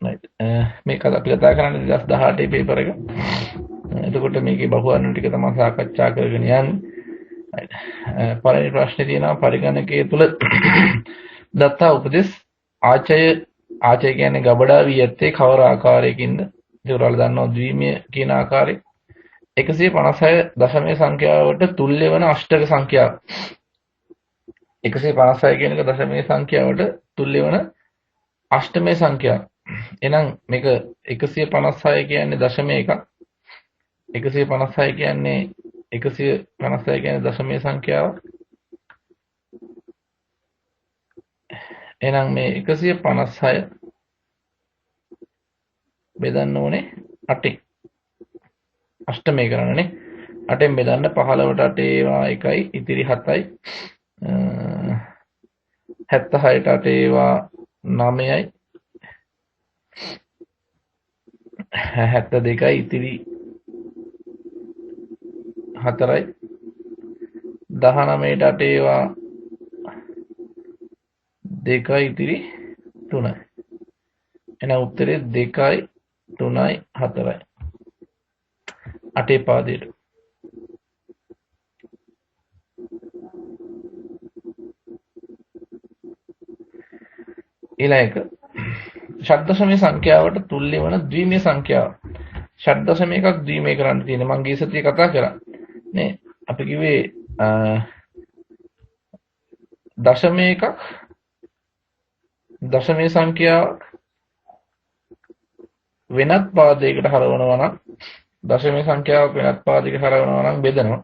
right. මේක අපි කතා කරන්නේ 2018 පේපර් එක. එතකොට මේකේ බහුවර්ණ ටික තමයි සාකච්ඡා කරගෙන යන්නේ. right. පළවෙනි ප්‍රශ්නේ තියෙනවා පරිගණකයේ තුල දත්තා උපදෙස් ආචය කියන්නේ ගබඩා වී ඇත්තේ කවර ආකාරයකින්ද? ඒක ඔයාලා දන්නවා ද්විමය කියන ආකාරය. 156 දශමයේ සංඛ්‍යාවට තුල්‍ය වන අෂ්ටක සංඛ්‍යාව. 156 කියන එක දශමයේ සංඛ්‍යාවට තුල්‍ය වන අෂ්ටමයේ සංඛ්‍යාව. එහෙනම් මේක 156 කියන්නේ දශම එකක්. 156 කියන්නේ දශමයේ සංඛ්‍යාව. එහෙනම් මේ 156 බෙදන්න ඕනේ 8න්. අෂ්ටමය කරන්නනේ. 8න් බෙදන්න 15ට 8 ඒවා 1යි ඉතිරි 7යි. 76ට 8 ඒවා 9යි. 72යි ඉතිරි 4යි. 19ට 8 ඒවා 2යි ඉතිරි 3යි. එහෙනම් උත්තරේ 2යි 3යි 4යි. 8 පාදයට. ඊළඟ එක ෂඩ්දශමයේ සංඛ්‍යාවට තුල්‍ය වන ද්විමය සංඛ්‍යාව. ෂඩ්දශම එකක් ද්විමය කරන්න තියෙන මම ගිය සතියේ කතා කරා නේ. අපි කිව්වේ දශම එකක් දශමයේ සංඛ්‍යාවක් වෙනත් පාදයකට හරවනවා නම් දශමයේ සංඛ්‍යාවක් වෙනත් පාදයකට හරවනවා නම් බෙදනවා.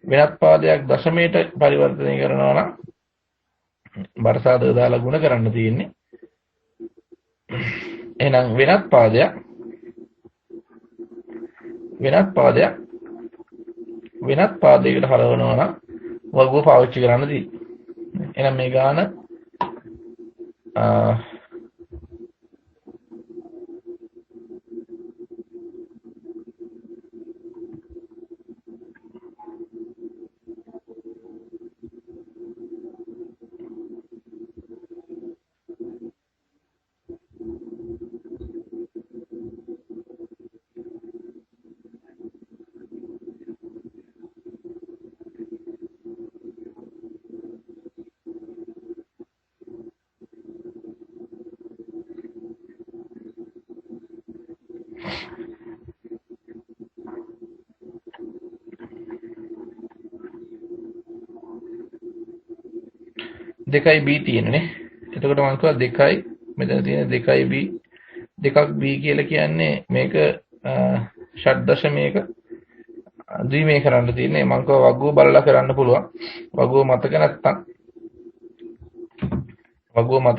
වෙනත් පාදයක් දශමයට පරිවර්තනය කරනවා නම් බරසාදක දාලා ගුණ කරන්න තියෙන්නේ. එහෙනම් වෙනත් පාදයක් පාදයකට හරවනවා නම් වර්ගය පාවිච්චි කරන්න තියෙන්නේ. එහෙනම් මේ ගාන 2යි b තියෙනනේ. එතකොට මම කිව්වා 2යි මෙතන තියෙන 2යි b 2ක් b කියලා කියන්නේ මේක ෂඩ්දශමයක ද්විමය කරන්න තියෙන්නේ. මම කිව්වා වගුව බලලා කරන්න පුළුවන්. වගුව මතක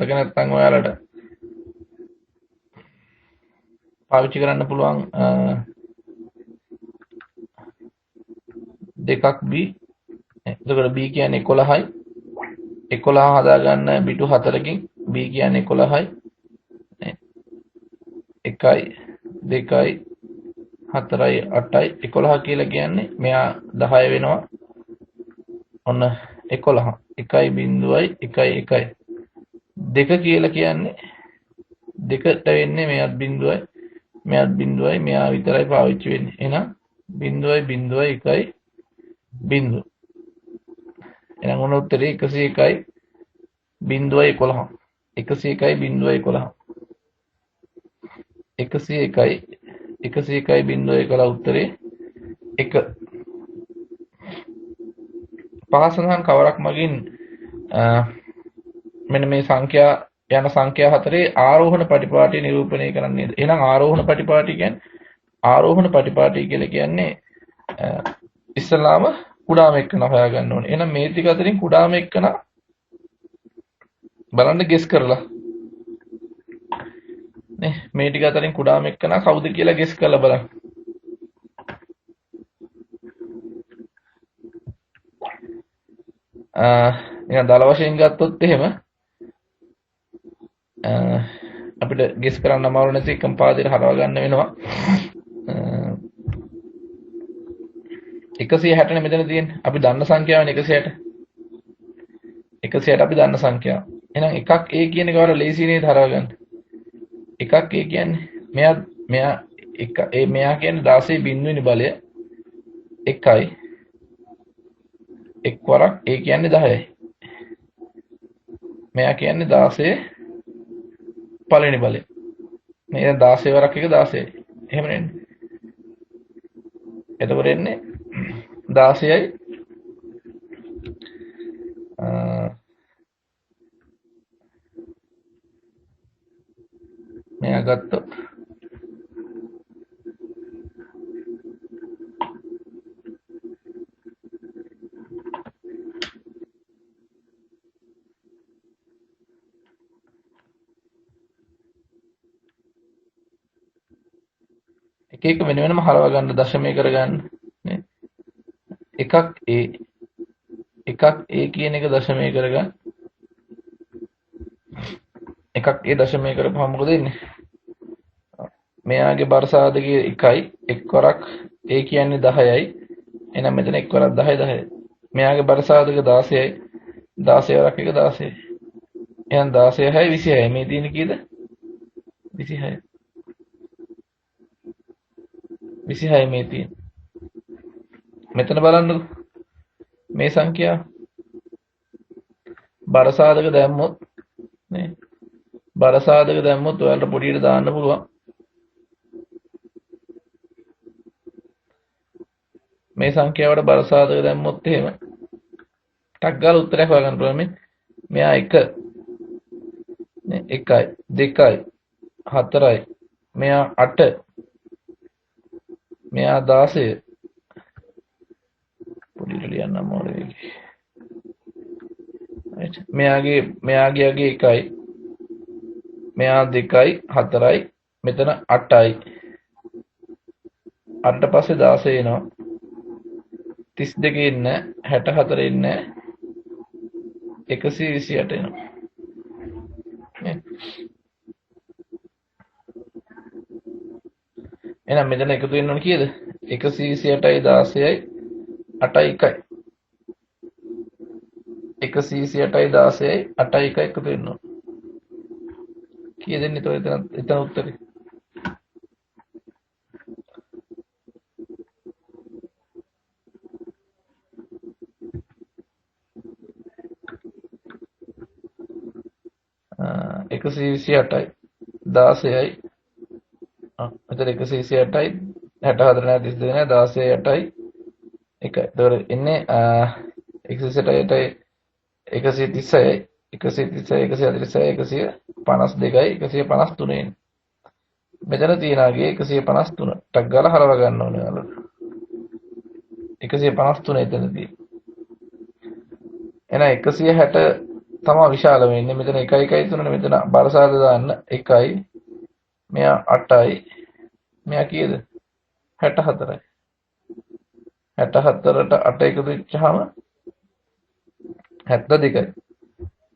නැත්නම් ඔයාලට පාවිච්චි කරන්න පුළුවන් 2ක් b. එතකොට b කියන්නේ 11යි. 11 හදාගන්න පිටු 4කින් b කියන්නේ 11යි. 1යි 2යි 4යි 8යි 11 කියලා කියන්නේ මෙයා 10 වෙනවා. ඔන්න 11 1යි බිංදුවයි 1යි 1යි 2 කියලා කියන්නේ දෙකට වෙන්නේ මෙයාත් බිංදුවයි මෙයා විතරයි පාවිච්චි වෙන්නේ. එහෙනම් බිංදුවයි 1යි බිංදුව. එහෙනම් ඔන්න උත්තරේ 101යි 0.11 101යි 0.11 101යි 0.11 උත්තරේ 1. පහසුහන් කවරක් මගින් මෙන්න මේ සංඛ්‍යා හතරේ ආරෝහණ පටිපාටි නිරූපණය කරන්නේද? එහෙනම් ආරෝහණ පටිපාටි කියලා කියන්නේ ඉස්සලාම කුඩාම එක්කන හොයාගන්න ඕනේ. එහෙනම් මේ ටික අතරින් කුඩාම එක්කන බලන්න ගෙස් කරලා. නේ මේ ටික අතරින් කුඩාම එක්කන කවුද කියලා ගෙස් කරලා බලන්න. නිකන් දල වශයෙන් ගත්තොත් එහෙම අපිට ගෙස් කරන්න අමාරු නැති එකම පාදයට හරව ගන්න වෙනවා. 160 නේ මෙතන තියෙන්නේ. අපි දන්න සංඛ්‍යාවනේ 160. 160 අපි දන්න සංඛ්‍යාව. එහෙනම් එකක් a කියන එක වල ලේසි නේද හරව ගන්න. එකක් ඒ කියන්නේ මෙයා එක මෙයා කියන්නේ 16 බිඳුවෙනි බලය 1යි එක් වරක් ඒ කියන්නේ 10යි. මෙයා කියන්නේ 16 පළවෙනි බලය. මේ 16 වරක් එක 16යි. එහෙම නෙන්නේ. එතකොට එන්නේ 16යි මෙයා ගත්තොත් එක එක වෙන වෙනම හරව ගන්න දශමය කරගන්න නේ. එකක් කියන එක දශමය කරගන්න. එකක් දශමය කරපුවම මොකද වෙන්නේ? මෙයාගේ බර සාධකයේ 1යි එක් වරක් කියන්නේ 10යි. එහෙනම් මෙතන එක් වරක් 10 10යි. මෙයාගේ බර සාධක 16යි 16 වරක් එක 16යි. එහෙනම් 16 6 26යි. මේ තියෙන්නේ කීයද? 26යි. 26යි මේ තියෙන්නේ. මෙතන බලන්නකෝ. මේ සංඛ්‍යාව බර සාධක දැම්මොත් නේ. බර සාධක දැම්මොත් ඔයාලට පොඩියට දාන්න පුළුවන්. මේ සංඛ්‍යාවට බර සාධක දැම්මොත් එහෙම ටක් ගාලා උත්තරයක් හොයාගන්න පුළුවන්. මෙයා 1 නේ 1යි 2යි 4යි මෙයා 8 මෙයා 16 පොඩියට ලියන්නම් ඕනේ. මෙයාගේ 1යි මෙයා 2යි 4යි මෙතන 8යි 8ට පස්සේ 16 එනවා 32 ඉන්නේ 64 ඉන්නේ 128 එනවා එහෙනම් මෙතන එකතු වෙන්න ඕන කීයද 128යි 16යි 8යි 1යි 128යි 16යි 8යි 1යි එකතු වෙන්න ඕන කීයද එන්නේ එතන උත්තරේ එකසි 28යි 16යි මෙතන 128යි 64 නෑ 32 නෑ 16යි 8යි 1යි. එතකොට එන්නේ 128යි 130යි 132යි 153යි 153යි මෙතන තියනාගේ 153 ටක් ගාලා හරව ගන්න ඕනේ ඔයාලා 153 එතනදී එහෙනම් 160 තමයි විශාල වෙන්නේ මෙතන 1 1 3 මෙතන බරසාද දාන්න 1යි මෙයා 8යි මෙයා කීයද 64යි 64ට 8 එකතු වෙච්චාම 72යි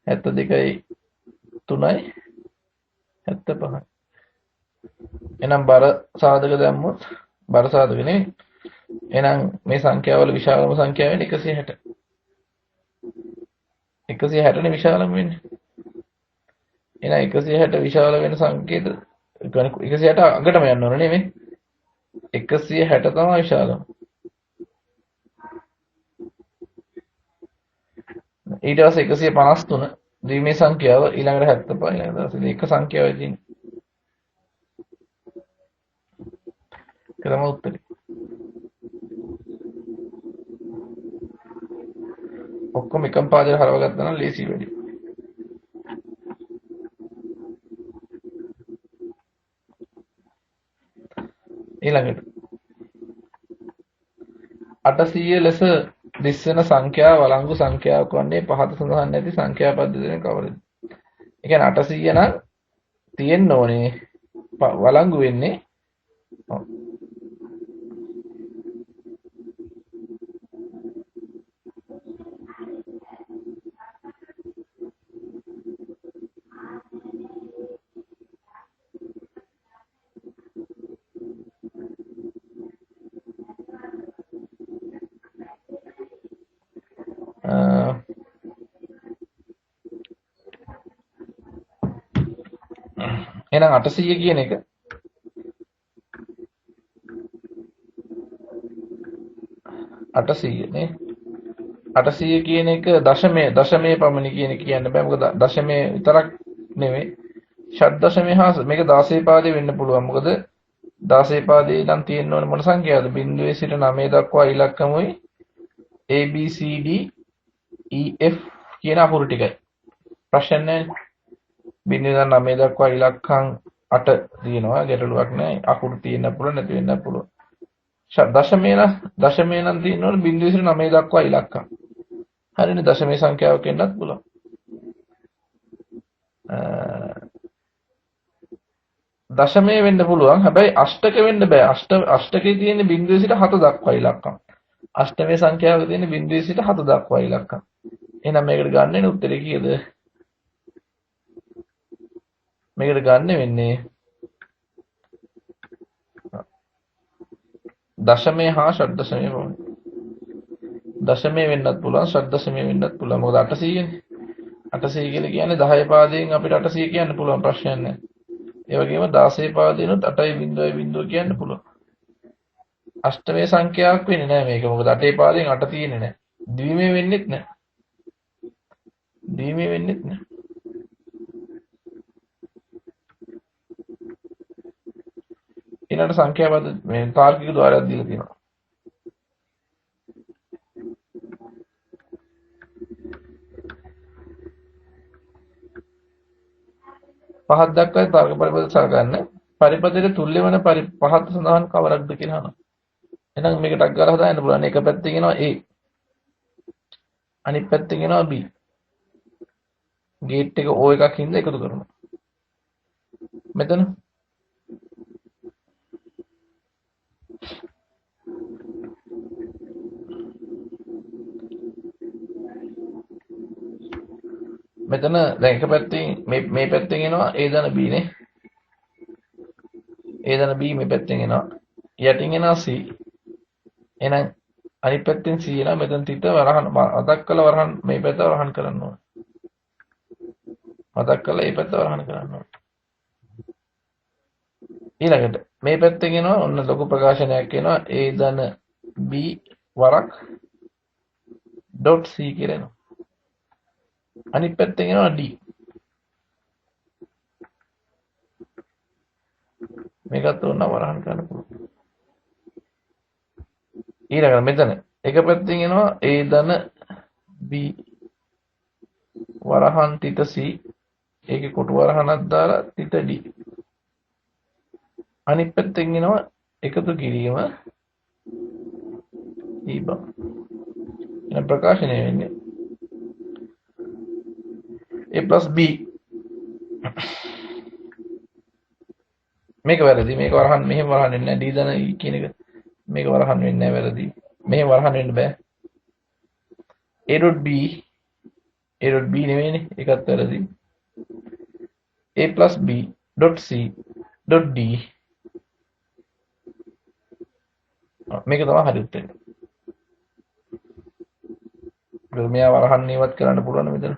72යි 3යි 75යි එහෙනම් බර සාධක දැම්මොත් බර සාධක නෙවෙයි එහෙනම් මේ සංඛ්‍යාවල විශාලම සංඛ්‍යාව වෙන්නේ 160 160 නේ විශාලම වෙන්නේ එහෙනම් 160 විශාල වෙන සංකේත 160 අගටම යන්න ඕනේ නේ මේ 160 තමයි විශාලම ඊට පස්සේ 153 ද්විමේ සංඛ්‍යාව ඊළඟට 75 ඊළඟට එක සංඛ්‍යාවයි තියෙන්නේ ඒක තමයි උත්තරේ ඔක්කොම එකම පාදයට හරව ගත්තා නම් ලේසි වැඩි ඊළඟට 800 ලෙස දිස්වන සංඛ්‍යාව වළංගු සංඛ්‍යාවක් වන්නේ පහත සඳහන් නැති සංඛ්‍යා පද්ධතියෙන් කවරද? ඒ කියන්නේ 800 නම් තියෙන්න ඕනේ වළංගු වෙන්නේ එහෙනම් 800 කියන එක 800 නේ 800 කියන එක දශමයේ පමණි කියන එක කියන්න බෑ. මොකද දශමයේ විතරක් නෙවෙයි. ෂඩ් දශමයේ හා මේක 16 පාදේ වෙන්න පුළුවන්. මොකද 16 පාදේ නම් තියෙන්න ඕනේ මොන සංඛ්‍යාවද? 0 සිට 9 දක්වා ඉලක්කමුයි A B C D E F කියන අකුරු ටිකයි. ප්‍රශ්න නැහැ. 0 ඉඳන් 9 දක්වා ඉලක්කම් 8 තියෙනවා. ගැටලුවක් නැහැ. අකුරු තියෙන්න පුළුවන් නැති වෙන්න පුළුවන්. දශමයේ නම් තියෙන්න ඕනේ 0 සිට 9 දක්වා ඉලක්කම්. හරිනේ දශමයේ සංඛ්‍යාවක් වෙන්නත් පුළුවන්. දශමයේ වෙන්න පුළුවන්. හැබැයි අෂ්ටක වෙන්න බෑ. අෂ්ටකයේ තියෙන 0 සිට 7 දක්වා ඉලක්කම්. අෂ්ටමයේ සංඛ්‍යාවක තියෙන 0 සිට 7 දක්වා ඉලක්කම්. එහෙනම් මේකට ගන්න උත්තරේ කීයද? මේකට ගන්න වෙන්නේ දශමයේ හා ෂඩ් දශමයේ පමණයි. දශමයේ වෙන්නත් පුළුවන්, ෂඩ් දශමයේ වෙන්නත් පුළුවන්. මොකද 800 නේ. 800 කියලා කියන්නේ 10 පාදයෙන් අපිට 800 කියන්න පුළුවන් ප්‍රශ්නයක් නැහැ. ඒ වගේම 16 පාදයෙන්ුත් 8.0 කියන්න පුළුවන්. අෂ්ටමයේ සංඛ්‍යාවක් වෙන්නේ නැහැ මේක. මොකද 8 පාදයෙන් 8 තියෙන්නේ නැහැ. ද්විමේ වෙන්නෙත් නැහැ. ද්විමේ වෙන්නෙත් නැහැ. ඊළඟ සංඛ්‍යා පද මේ තාර්කික ద్వාරයක් දීලා තියෙනවා. පහක් දක්වා තර්ක පරිපද සලකන්න. පරිපදයට තුල්‍ය වන පහත් සඳහන් කවරක්ද කියලා අහනවා. එහෙනම් මේක ටක් ගාලා හදාන්න පුළුවන්. එක පැත්තකින් එනවා A. අනිත් පැත්තකින් එනවා B. ගේට් එක O එකක් හින්දා එකතු කරනවා. මෙතන දැන් එක පැත්තකින් මේ පැත්තෙන් එනවා A දන B නේ. A දන B මේ පැත්තෙන් එනවා. යටින් එනවා C. එහෙනම් අනිත් පැත්තෙන් C එනවා. මෙතන තිත වරහන් අතක් කළ වරහන් මේ පැත්ත වරහන් කරන්න ඕන. මතක් කරලා මේ පැත්ත වරහන් කරන්න ඕන. ඊළඟට මේ පැත්තෙන් එනවා ඔන්න ලොකු ප්‍රකාශනයක් එනවා A ධන B වරක් .c කියලා එනවා. අනිත් පැත්තෙන් එනවා D. මේකත් ඕන වරහන් කරන්න පුළුවන්. ඊළඟට මෙතන එක පැත්තෙන් එනවා A ධන B වරහන් තිත C. ඒකේ කොටු වරහනක් දාලා තිත D. අනිත් පැත්තෙන් එනවා එකතු කිරීම E බව. එන ප්‍රකාශනය වෙන්නේ A plus B. මේක වැරදි. මේක වරහන් මෙහෙම වරහන් වෙන්නේ නැහැ. D ධන E කියන එක මේක වරහන් වෙන්නේ නැහැ වැරදි. මෙහෙම වරහන් වෙන්න බෑ. A.B A.B නෙවෙයිනේ. ඒකත් වැරදි. A plus B dot C dot D. මේක තමයි හරි උත්තරේ. මෙයා වරහන් ඉවත් කරන්න පුළුවන් මෙතන.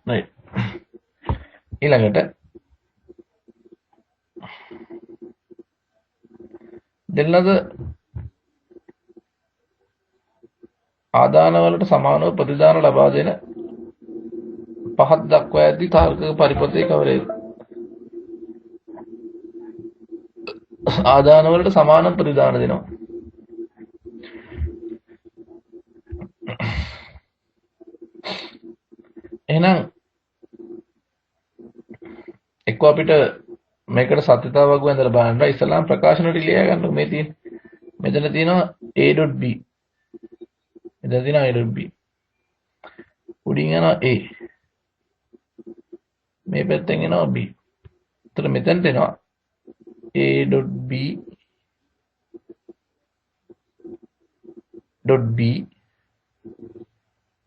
right. ඊළඟට දෙන්නද ආදාන වලට සමානව ප්‍රතිදාන ලබා දෙන පහත් දක්වා ඇති තාර්කික පරිපථයේ කවරේද? ආදාන වලට සමාන ප්‍රතිදාන දෙනවා. එහෙනම් එක්ක අපිට මේකට සත්‍යතාවක් වන්දලා බලන්න ඉස්සලාම් ප්‍රකාශන ටික ලියා ගන්න මේ තියෙන. මෙතන තියෙනවා A.B. මෙතන තියෙනවා A.B. උඩින් යනවා A. මේ පැත්තෙන් එනවා B. එතකොට මෙතනට එනවා A.B. .B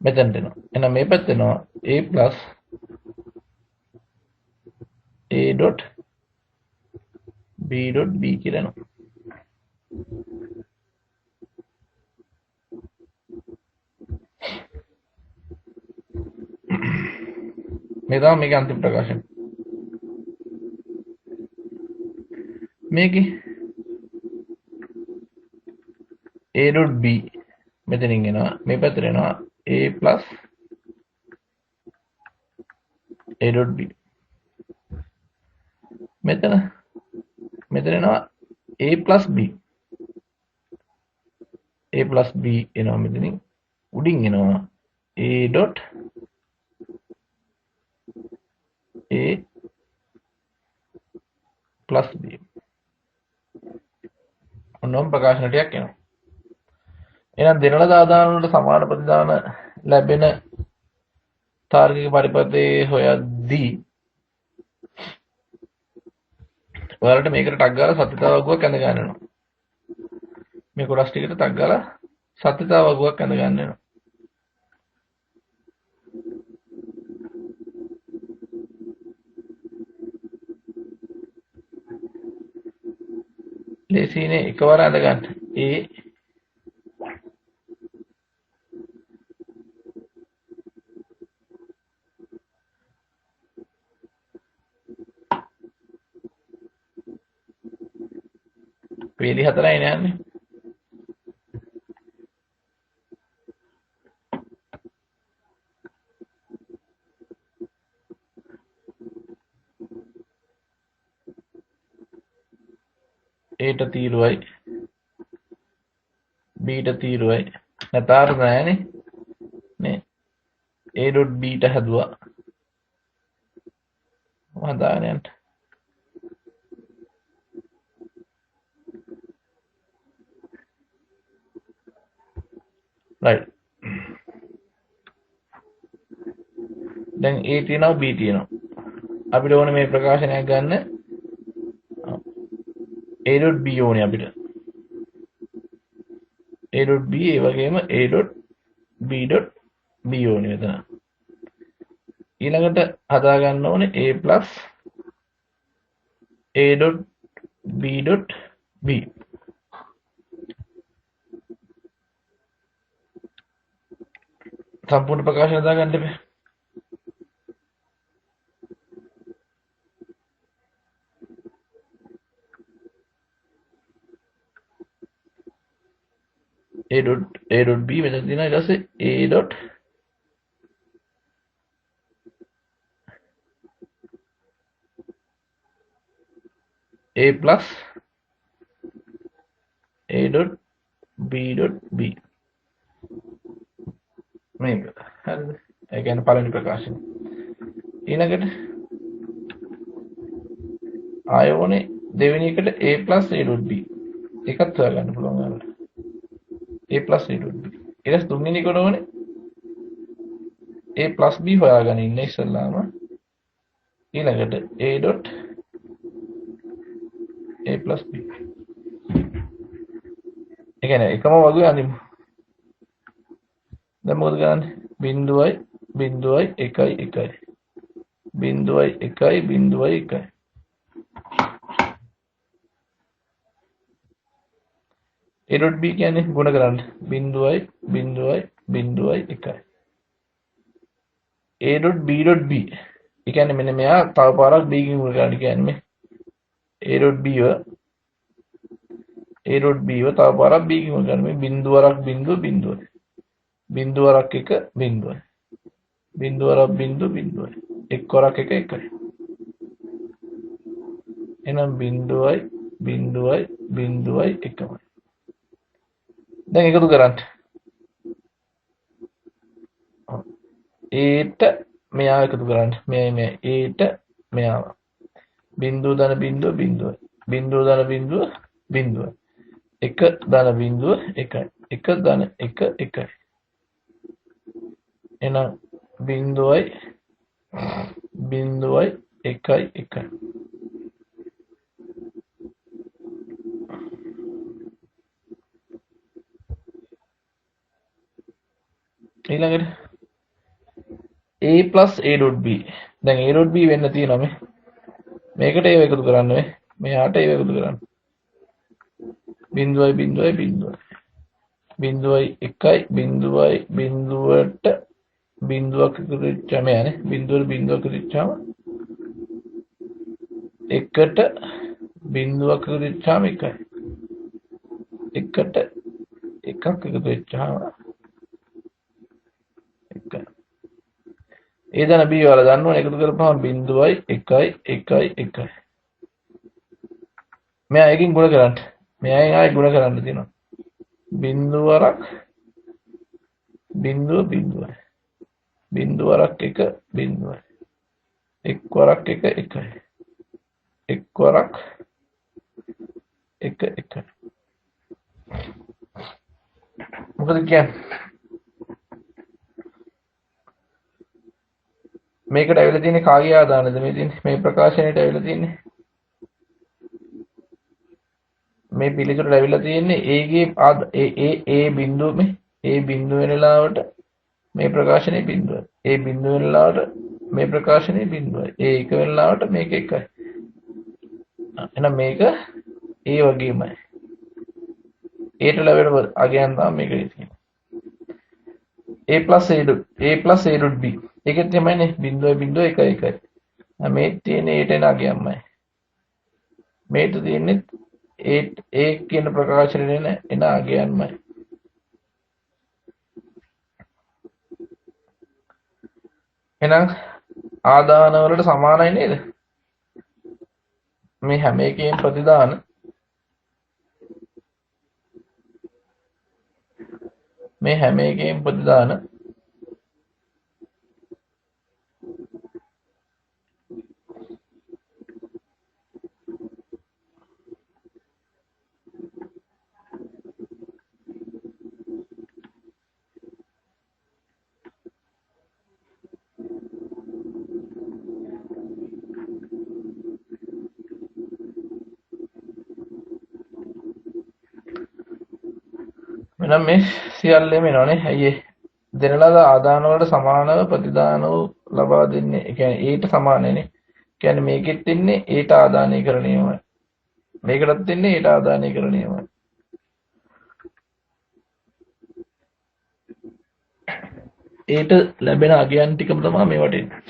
මෙතනට එනවා. එහෙනම් මේ පැත්තට එනවා A plus A dot B dot B කියලා එනවා. මේ තමයි මේකේ අන්තිම ප්‍රකාශන. මේකේ a dot b මෙතනින් එනවා මේ පැත්තට එනවා a plus a dot b මෙතන එනවා a plus b එනවා මෙතනින් උඩින් එනවා a dot a plus b ඔන්නෝම් ප්‍රකාශන ටිකක් එනවා. එහෙනම් දෙනල දාදාන වලට සමාන ප්‍රතිදාන ලැබෙන තාර්කික පරිපථයේ හොයද්දී ඔයාලට මේකට ටක් ගාලා සත්‍යතාව වගුවක් ඇඳ ගන්න වෙනවා. මේ කොටස් ටිකට ටක් ගාලා සත්‍යතාව වගුවක් ඇඳ ගන්න වෙනවා. ලේසියිනේ එකවර ඇඳ ගන්න. වේලි හතරයි නේ යන්නේ. ඒට තීරුවයි බීට තීරුවයි නැතාර නෑනේ නේ a dot b ට හැදුවා හදාගෙන යන්න. right දැන් a තියෙනවා b තියෙනවා අපිට ඕනේ මේ ප්‍රකාශනයක් ගන්න a dot b ඕනේ අපිට a dot b ඒ වගේම a dot b dot b ඕනේ මෙතන ඊළඟට හදා ගන්න ඕනේ a plus a dot b dot b සම්පූර්ණ ප්‍රකාශන හදා ගන්න දෙපේ. a dot b මෙතන තියෙනවා ඊට පස්සේ a dot a plus a dot b dot b මේක හරිද? ඒ කියන්නේ පළවෙනි ප්‍රකාශනය. ඊළඟට ආයෝනේ දෙවෙනි එකට a plus a dot b එකත් හොයාගන්න පුළුවන් ඔයාලට. a plus a dot b ඊළඟ තුන්වෙනි එකට ඕනේ a plus b හොයාගෙන ඉන්න ඉස්සෙල්ලාම ඊළඟට a dot a plus b ඒ කියන්නේ එකම වගේ අනිමු. දැන් මොකද කරන්නේ? බිංදුවයි 1 බිංදුවයි 1 a dot b කියන්නේ ගුණ කරන්න බිංදුවයි 1 a dot b dot b ඒ කියන්නේ මෙන්න මෙයා තව පාරක් b කින් ගුණ කරන්න කියන්නේ මේ a dot b ව තව පාරක් b කින් ගුණ කරන්න මේ බිංදුවරක් බිංදුවයි බිංදුවරක් 1 බිංදුවයි බිංදුවරක් බිංදුවයි එක්වරක් 1 එකයි එහෙනම් බිංදුවයි එකමයි. දැන් එකතු කරන්න ඒට මෙයා එකතු කරන්න මේ ඒට මෙයාව බිංදුව ධන බිංදුව ධන බිංදුව 1 ධන බිංදුව 1 ධන 1 එහෙනම් බිංදුවයි 1 ඊළඟට a plus a dot b දැන් a dot b වෙන්න තියෙනවා මේකට ඒව එකතු කරන්න මෙයාට ඒව එකතු කරන්න බිංදුවයි 1 බිංදුවට බිඳුවක් එකතු වෙච්චාම යන්නේ බිඳුවට බිඳුවක් එකතු වෙච්චාම එකට බිඳුවක් එකතු වෙච්චාම එකයි. එකට එකක් එකතු වෙච්චාම එකයි. ඒ දන B වල දන්නවනේ එකතු කරපුවාම බිඳුවයි 1යි 1යි 1යි. මෙයා එකකින් ගුණ කරන්න. මෙයාගෙන් ආයෙ ගුණ කරන්න තියෙනවා. බිඳුවරක් බිඳුව බිඳුවයි. බිඳුවරක් 1 බිඳුවයි. එක්වරක් 1 1යි. එක්වරක් 1 1යි. මොකද කියන්නේ? මේකට ඇවිල්ලා තියෙන්නේ කාගේ ආදානද මේ තියෙන්නේ? මේ ප්‍රකාශනයට ඇවිල්ලා තියෙන්නේ. මේ පිළිතුරට ඇවිල්ලා තියෙන්නේ A ගේ ඒ බිඳුව මේ බිඳුව වෙන වෙලාවට මේ ප්‍රකාශනයේ බිඳුවයි. ඒ බිඳුව වෙන වෙලාවට මේ ප්‍රකාශනයේ බිඳුවයි. ඒ එක වෙන වෙලාවට මේක එකයි. එහෙනම් මේක ඒ වගේමයි. ඒට ලැබෙන අගයන් තමයි මේක තියෙන්නේ. A+A.B. ඒකෙත් එමයනේ 0.01. මේ තියෙන්නේ ඒට එන අගයන්මයි. මේට තියෙන්නේ ඒ කියන ප්‍රකාශනයේ එන අගයන්මයි. එහෙනම් ආදාන වලට සමානයි නේද? මේ හැම එකේම ප්‍රතිදාන මේ හැම එකේම ප්‍රතිදාන මෙන්න මේ සියල්ලම එනවනේ. ඇයි දෙන ලද ආදාන වලට සමානව ප්‍රතිදාන ලබා දෙන්නේ. ඒ කියන්නේ ඊට සමානනේ. කියන්නේ මේකෙත් ඉන්නේ ඊට ආදානය කරණීයමයි. මේකටත් ඉන්නේ ඊට ආදානය කරණීයමයි. ඊට ලැබෙන අගයන් ටිකම තමයි මේවට එන්නේ.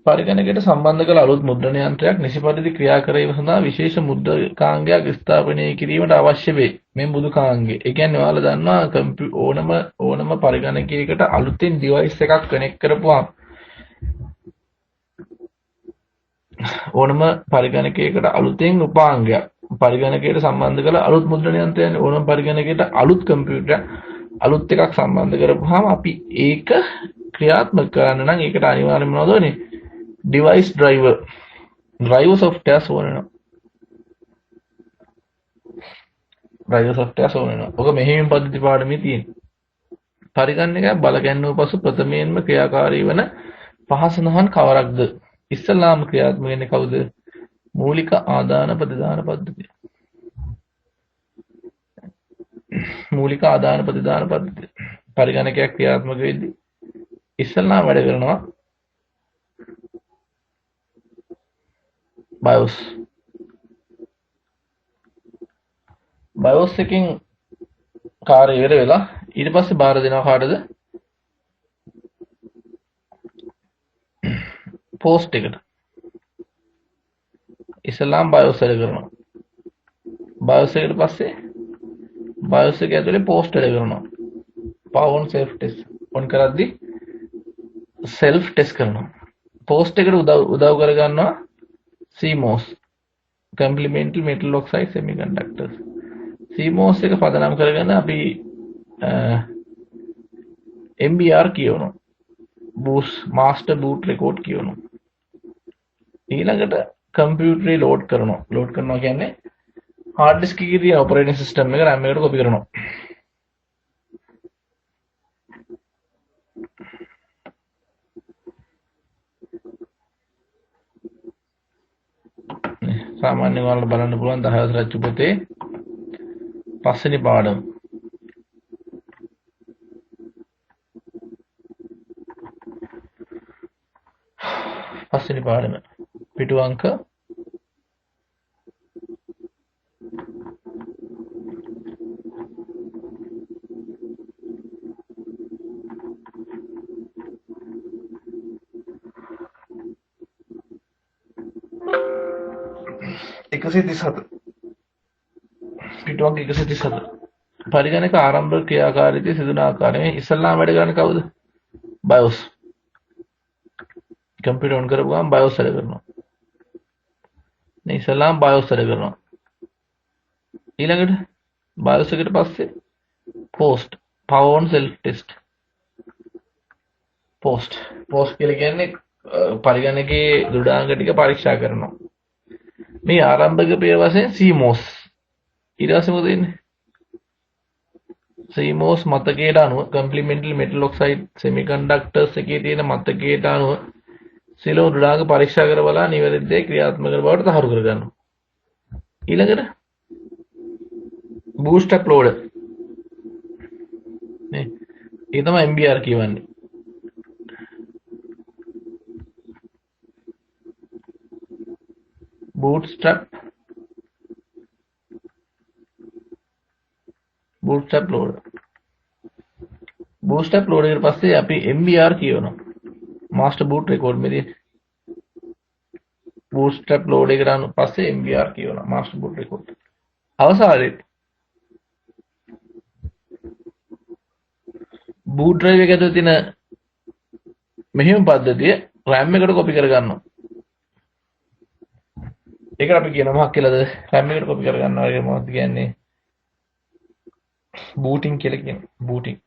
පරිගණකයට සම්බන්ධ කළ අලුත් මුද්‍රණ යන්ත්‍රයක් නිසි පරිදි ක්‍රියා කිරීම සඳහා විශේෂ මුද්‍රකාංගයක් ස්ථාපනය කිරීමට අවශ්‍ය වේ. මේ මුදුකාංගය. ඒ කියන්නේ ඔයාලා දන්නවා ඕනම පරිගණකයකට අලුතින් ඩිවයිස් එකක් කනෙක්ට් කරපුවාම ඕනම පරිගණකයකට අලුතෙන් උපාංගයක් පරිගණකයට සම්බන්ධ කළ අලුත් මුද්‍රණ යන්ත්‍රයක් ඕනම පරිගණකයට අලුත් කම්පියුටරයක් අලුත් එකක් සම්බන්ධ කරපුවාම අපි ඒක ක්‍රියාත්මක කරන්න නම් ඒකට අනිවාර්යයෙන්ම මොනවද වෙන්නේ? device driver software ඕනෙනවා. driver software ඕනෙනවා. ඔක මෙහෙම පද්ධති පාඩමේ තියෙනවා. පරිගණකයක් බල ගැන්වූ පසු ප්‍රථමයෙන්ම ක්‍රියාකාරී වන පහසුනහන් කවරක්ද? ඉස්සලාම ක්‍රියාත්මක වෙන්නේ කවුද? මූලික ආදාන ප්‍රතිදාන පද්ධතිය. මූලික ආදාන ප්‍රතිදාන පද්ධතිය. පරිගණකයක් ක්‍රියාත්මක වෙද්දී ඉස්සලාම වැඩ කරනවා BIOS එකකින් කාර්ය ඉවර වෙලා ඊට පස්සේ බාර දෙනවා කාටද? පෝස්ට් එකට. ඉස්සලාම් BIOS වැඩ කරනවා. BIOS එකට පස්සේ BIOS එක ඇතුලේ පෝස්ට් වැඩ කරනවා. power on self test on කරද්දී self test කරනවා. පෝස්ට් එකට උදව් කර ගන්නවා CMOS complementary metal oxide semiconductors. CMOS එක පදනම් කරගෙන අපි MBR කියවනවා. boost master boot record කියවනවා. ඊළඟට කම්පියුටරේ ලෝඩ් කරනවා. ලෝඩ් කරනවා කියන්නේ hard disk එකේ තියෙන operating system එක RAM එකට copy කරනවා. සාමාන්‍යයෙන් ඔයාලට බලන්න පුළුවන් 10 වසර රච්චු පොතේ පස්වෙනි පාඩම. පස්වෙනි පාඩම පිටු අංක 137 පිටුවක් 137 පරිගණක ආරම්භ ක්‍රියාකාරීත්වය සිදුවන ආකාරය ඉස්සල්ලාම වැඩ කරන කවුද BIOS කම්පියුටර් ඔන් කරපු ගමන් BIOS වැඩ කරනවා නේ ඉස්සල්ලාම BIOS වැඩ කරනවා ඊළඟට BIOS එකට පස්සේ post power on self test post කියලා කියන්නේ පරිගණකයේ දෘඩාංග ටික පරීක්ෂා කරනවා මේ ආරම්භක පෙර වශයෙන් CMOS ඊට පස්සේ මොකද වෙන්නේ CMOS මතකයට අනුව complementary metal oxide semiconductors එකේ තියෙන මතකයට අනුව සියලුම දෘඩාංග පරීක්ෂා කර බලා නිවැරදි දේ ක්‍රියාත්මක කර බවට තහවුරු කර ගන්නවා ඊළඟට bootstrap loader නේ ඒ තමයි MBR කියවන්නේ bootstrap loader එකට පස්සේ අපි MBR කියවනවා master boot record මෙදී bootstrap loader එකට පස්සේ MBR කියවනවා master boot record අවසානයේ boot drive එක ඇතුළේ තියෙන මෙහෙම පද්ධතිය RAM එකට copy කර ගන්නවා ඒකට අපි කියනවා මොකක් කියලාද RAM එකට copy කර ගන්නවා ඒක මොකක්ද කියන්නේ booting කියලා කියනවා booting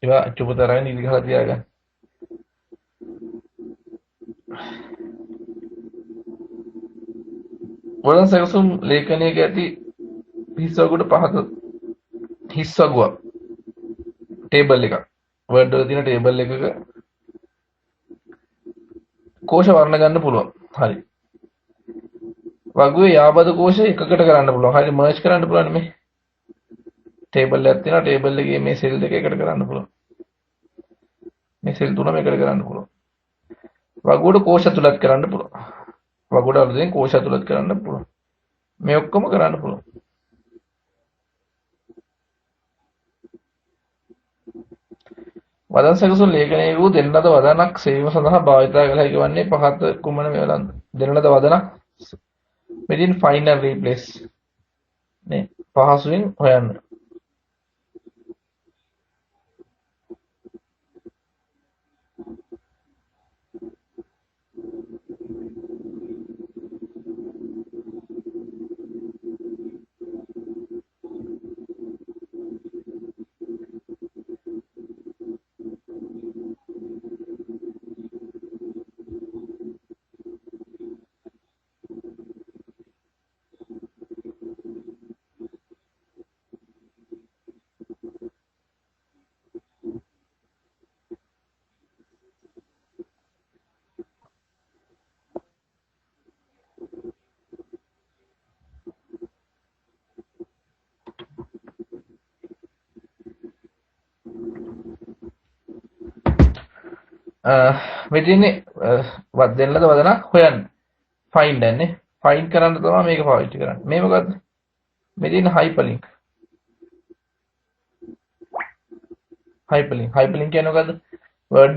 ඒවා චුපතරගෙන ඉලි ගහලා තියාගන්න වලන් සැකසුම් ලේඛනයක ඇති හිස්වගුවට පහත හිස්වගුවක් ටේබල් එකක් වර්ඩ් වල තියෙන ටේබල් එකක කෝෂ වර්ණ ගන්න පුළුවන් හරි වගුවේ යාබද කෝෂ එකකට කරන්න පුළුවන් හරි මර්ජ් කරන්න පුළුවන් මේ ටේබල් එකක් තියෙනවා ටේබල් එකේ මේ සෙල් දෙක එකට කරන්න පුළුවන් මේ සෙල් තුනම එකට කරන්න පුළුවන් වගුවට කෝෂ තුලත් කරන්න පුළුවන් වගුවට අලුතෙන් කෝෂ තුලත් කරන්න පුළුවන් මේ ඔක්කොම කරන්න පුළුවන් වදන් සැකසුම් ලේඛනයේ වූ දෙන්නද වදනක් සෙවීම සඳහා භාවිත කළ හැකි වන්නේ පහත කුමන වේලන්ද දෙන්නද වදනක් මෙදින් find and replace නේ පහසුවෙන් හොයන්න මේ තියෙන්නේ දෙන්නද වදනක් හොයන්න find යන්නේ find කරන්න තමයි මේක පාවිච්චි කරන්නේ මේ මොකද්ද මේ තියෙන hyperlink කියන්නේ මොකද්ද word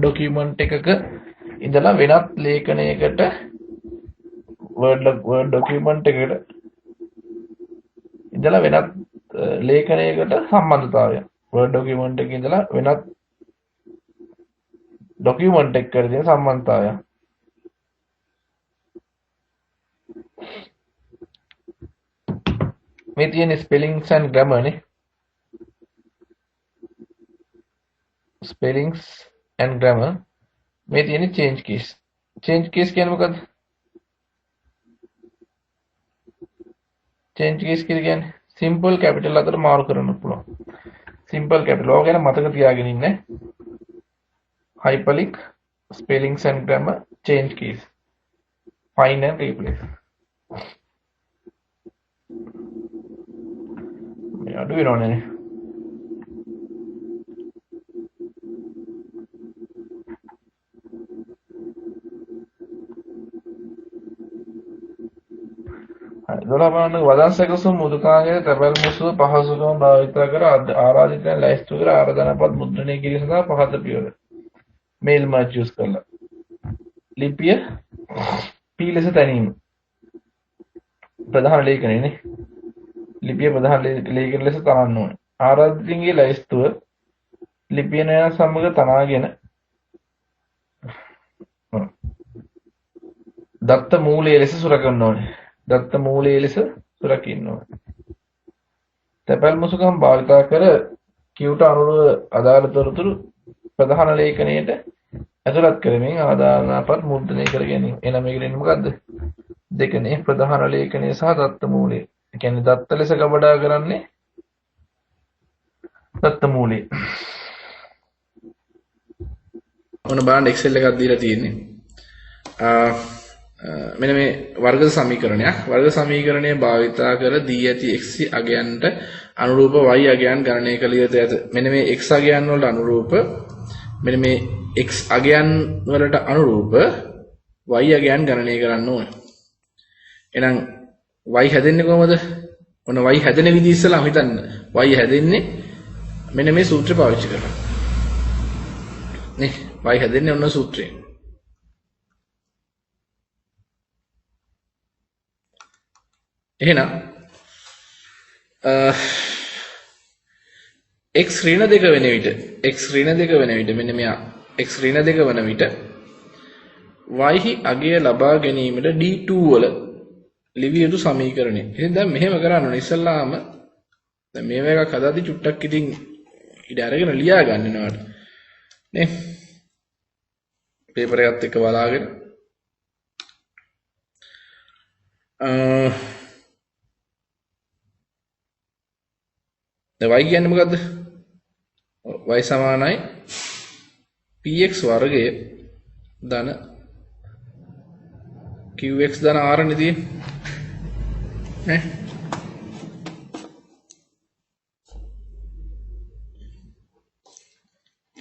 document එකක ඉඳලා වෙනත් ලේඛනයකට word document එකට ඉඳලා වෙනත් ලේඛනයකට සම්බන්ධතාවය word document එකේ ඉඳලා වෙනත් document එකකට තියෙන සම්බන්ධතාවය මේ තියෙන spellings and grammar නේ spellings and grammar මේ තියෙන change keys කියන්නේ මොකද්ද change keys කියන්නේ simple capital අතර මාරු කරන්න පුළුවන් simple capital ඕක ගැන මතක තියාගෙන ඉන්න hyperlink spellings and grammar change keys find and replace අඩු වෙනවනේ දොරබාන වදන් සැකසුම් මුදුකාංගයේ තැපැල් මුසුව පහසුකම් භාවිත කර ආරාධිතයන් ලැයිස්තු කර ආරාධනාපත් මුද්‍රණය කිරීම සඳහා පහත පියවර මේල් මර්ජ් යූස් කරලා ලිපිය p ලෙස තැනීම ප්‍රධාන ලේඛනයනේ ලිපිය ප්‍රධාන ලේඛන ලෙස තනන්න ඕනේ ආරාධිතයින්ගේ ලැයිස්තුව ලිපිය නය සමග තනාගෙන දත්ත මූලයේ ලෙස සුරකන්න ඕනේ දත්ත මූලයේ ලෙස සුරකින්න ඕනේ තැපැල් මුසුකම් භාවිතා කර කියුට අනුව අදාළ තොරතුරු ප්‍රධාන ලේඛනයට ඇතුළත් කරමින් ආදානපත් මුද්‍රණය කර ගැනීම. එනම් මේක දෙන්නේ මොකද්ද? දෙකනේ ප්‍රධාන ලේඛනය සහ දත්ත මූලය. ඒ කියන්නේ දත්ත ලෙස ගබඩා කරන්නේ දත්ත මූලය. ඔන්න බලන්න Excel එකක් දීලා තියෙන්නේ. මෙන්න මේ වර්ග සමීකරණයක්. වර්ග සමීකරණය භාවිතා කර දී ඇති x අගයන්ට අනුරූප y අගයන් ගණනය කළ යුතු ඇත. මෙන්න මේ x අගයන් වලට අනුරූප මෙන්න මේ x අගයන් වලට අනුරූප y අගයන් ගණනය කරන්න ඕනේ. එහෙනම් y හැදෙන්නේ කොහමද? ඔන්න y හැදෙන විදිහ ඉස්සලා හිතන්න. y හැදෙන්නේ මෙන්න මේ සූත්‍රය පාවිච්චි කරලා. නේ y හැදෙන්නේ ඔන්න සූත්‍රයෙන්. එහෙනම් x ඍණ 2 වෙන විට x ඍණ 2 වෙන විට මෙන්න මෙයා x ඍණ 2 වෙන විට y හි අගය ලබා ගැනීමට d2 වල ලිවිය යුතු සමීකරණය. ඉතින් දැන් මෙහෙම කරන්න ඕනේ ඉස්සල්ලාම දැන් මේව එකක් හදාදී චුට්ටක් ඉතින් ඉඩ අරගෙන ලියා ගන්න වෙනවාට. නේ? පේපර් එකත් එක්ක බලාගෙන දැන් y කියන්නේ මොකද්ද? y සමානයි px වර්ගය ධන qx ධන r නේ තියෙන්නේ. නේ?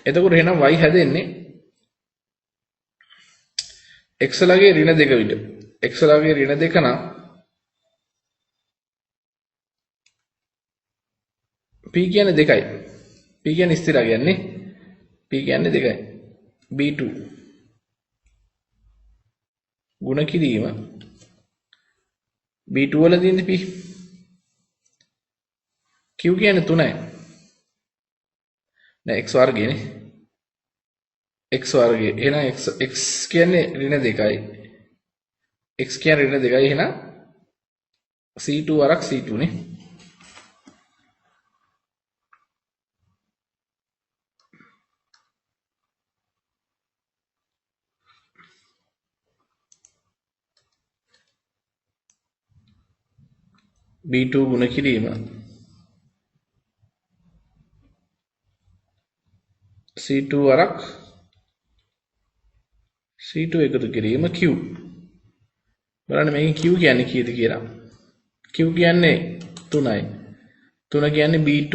එතකොට එහෙනම් y හැදෙන්නේ x ලගේ ඍණ 2 විට. x ලගේ ඍණ 2 නම් p කියන්නේ 2යි. p කියන්නේ ස්ථිර කියන්නේ p කියන්නේ 2යි. b2 ගුණ කිරීම b2 වල තියෙන p q කියන්නේ 3යි. නෑ x වර්ගයනේ. x වර්ගය. එහෙනම් x කියන්නේ ඍණ 2යි. x කියන්නේ ඍණ 2යි. එහෙනම් c2 වරක් c2 නේ. b2 ගුණ කිරීම c2 වරක් c2 එකතු කිරීම q. බලන්න මේකෙන් q කියන්නේ කීයද කියලා. q කියන්නේ 3යි. 3 කියන්නේ b2.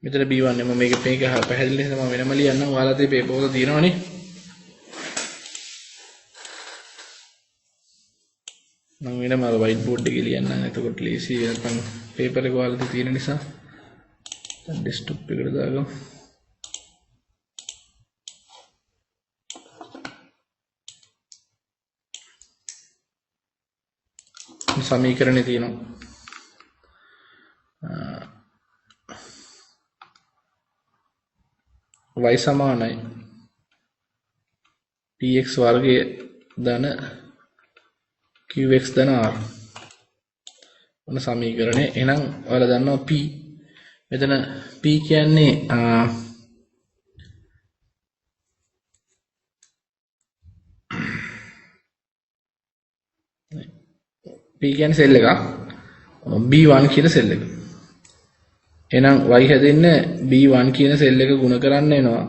මෙතන b1 නේ මම මේක පැහැදිලි නිසා මම වෙනම ලියන්නම්. ඔයාලා තේ පේපර් වල දිනවනේ. මම වෙනම අර white board එකේ ලියන්නම්. එතකොට ලේසි නැත්නම් පේපර් එක ඔයාලා තියෙන නිසා දැන් desktop එකට දාගමු. සමීකරණේ තියෙනවා y සමානයි px වර්ගය ධන qx ධන r. මොන සමීකරණේ? එහෙනම් ඔයාලා දන්නවා p. මෙතන p කියන්නේ p කියන්නේ සෙල් එකක්. b1 කියන සෙල් එක. එහෙනම් y හැදෙන්නේ b1 කියන සෙල් එක ගුණ කරන්න වෙනවා.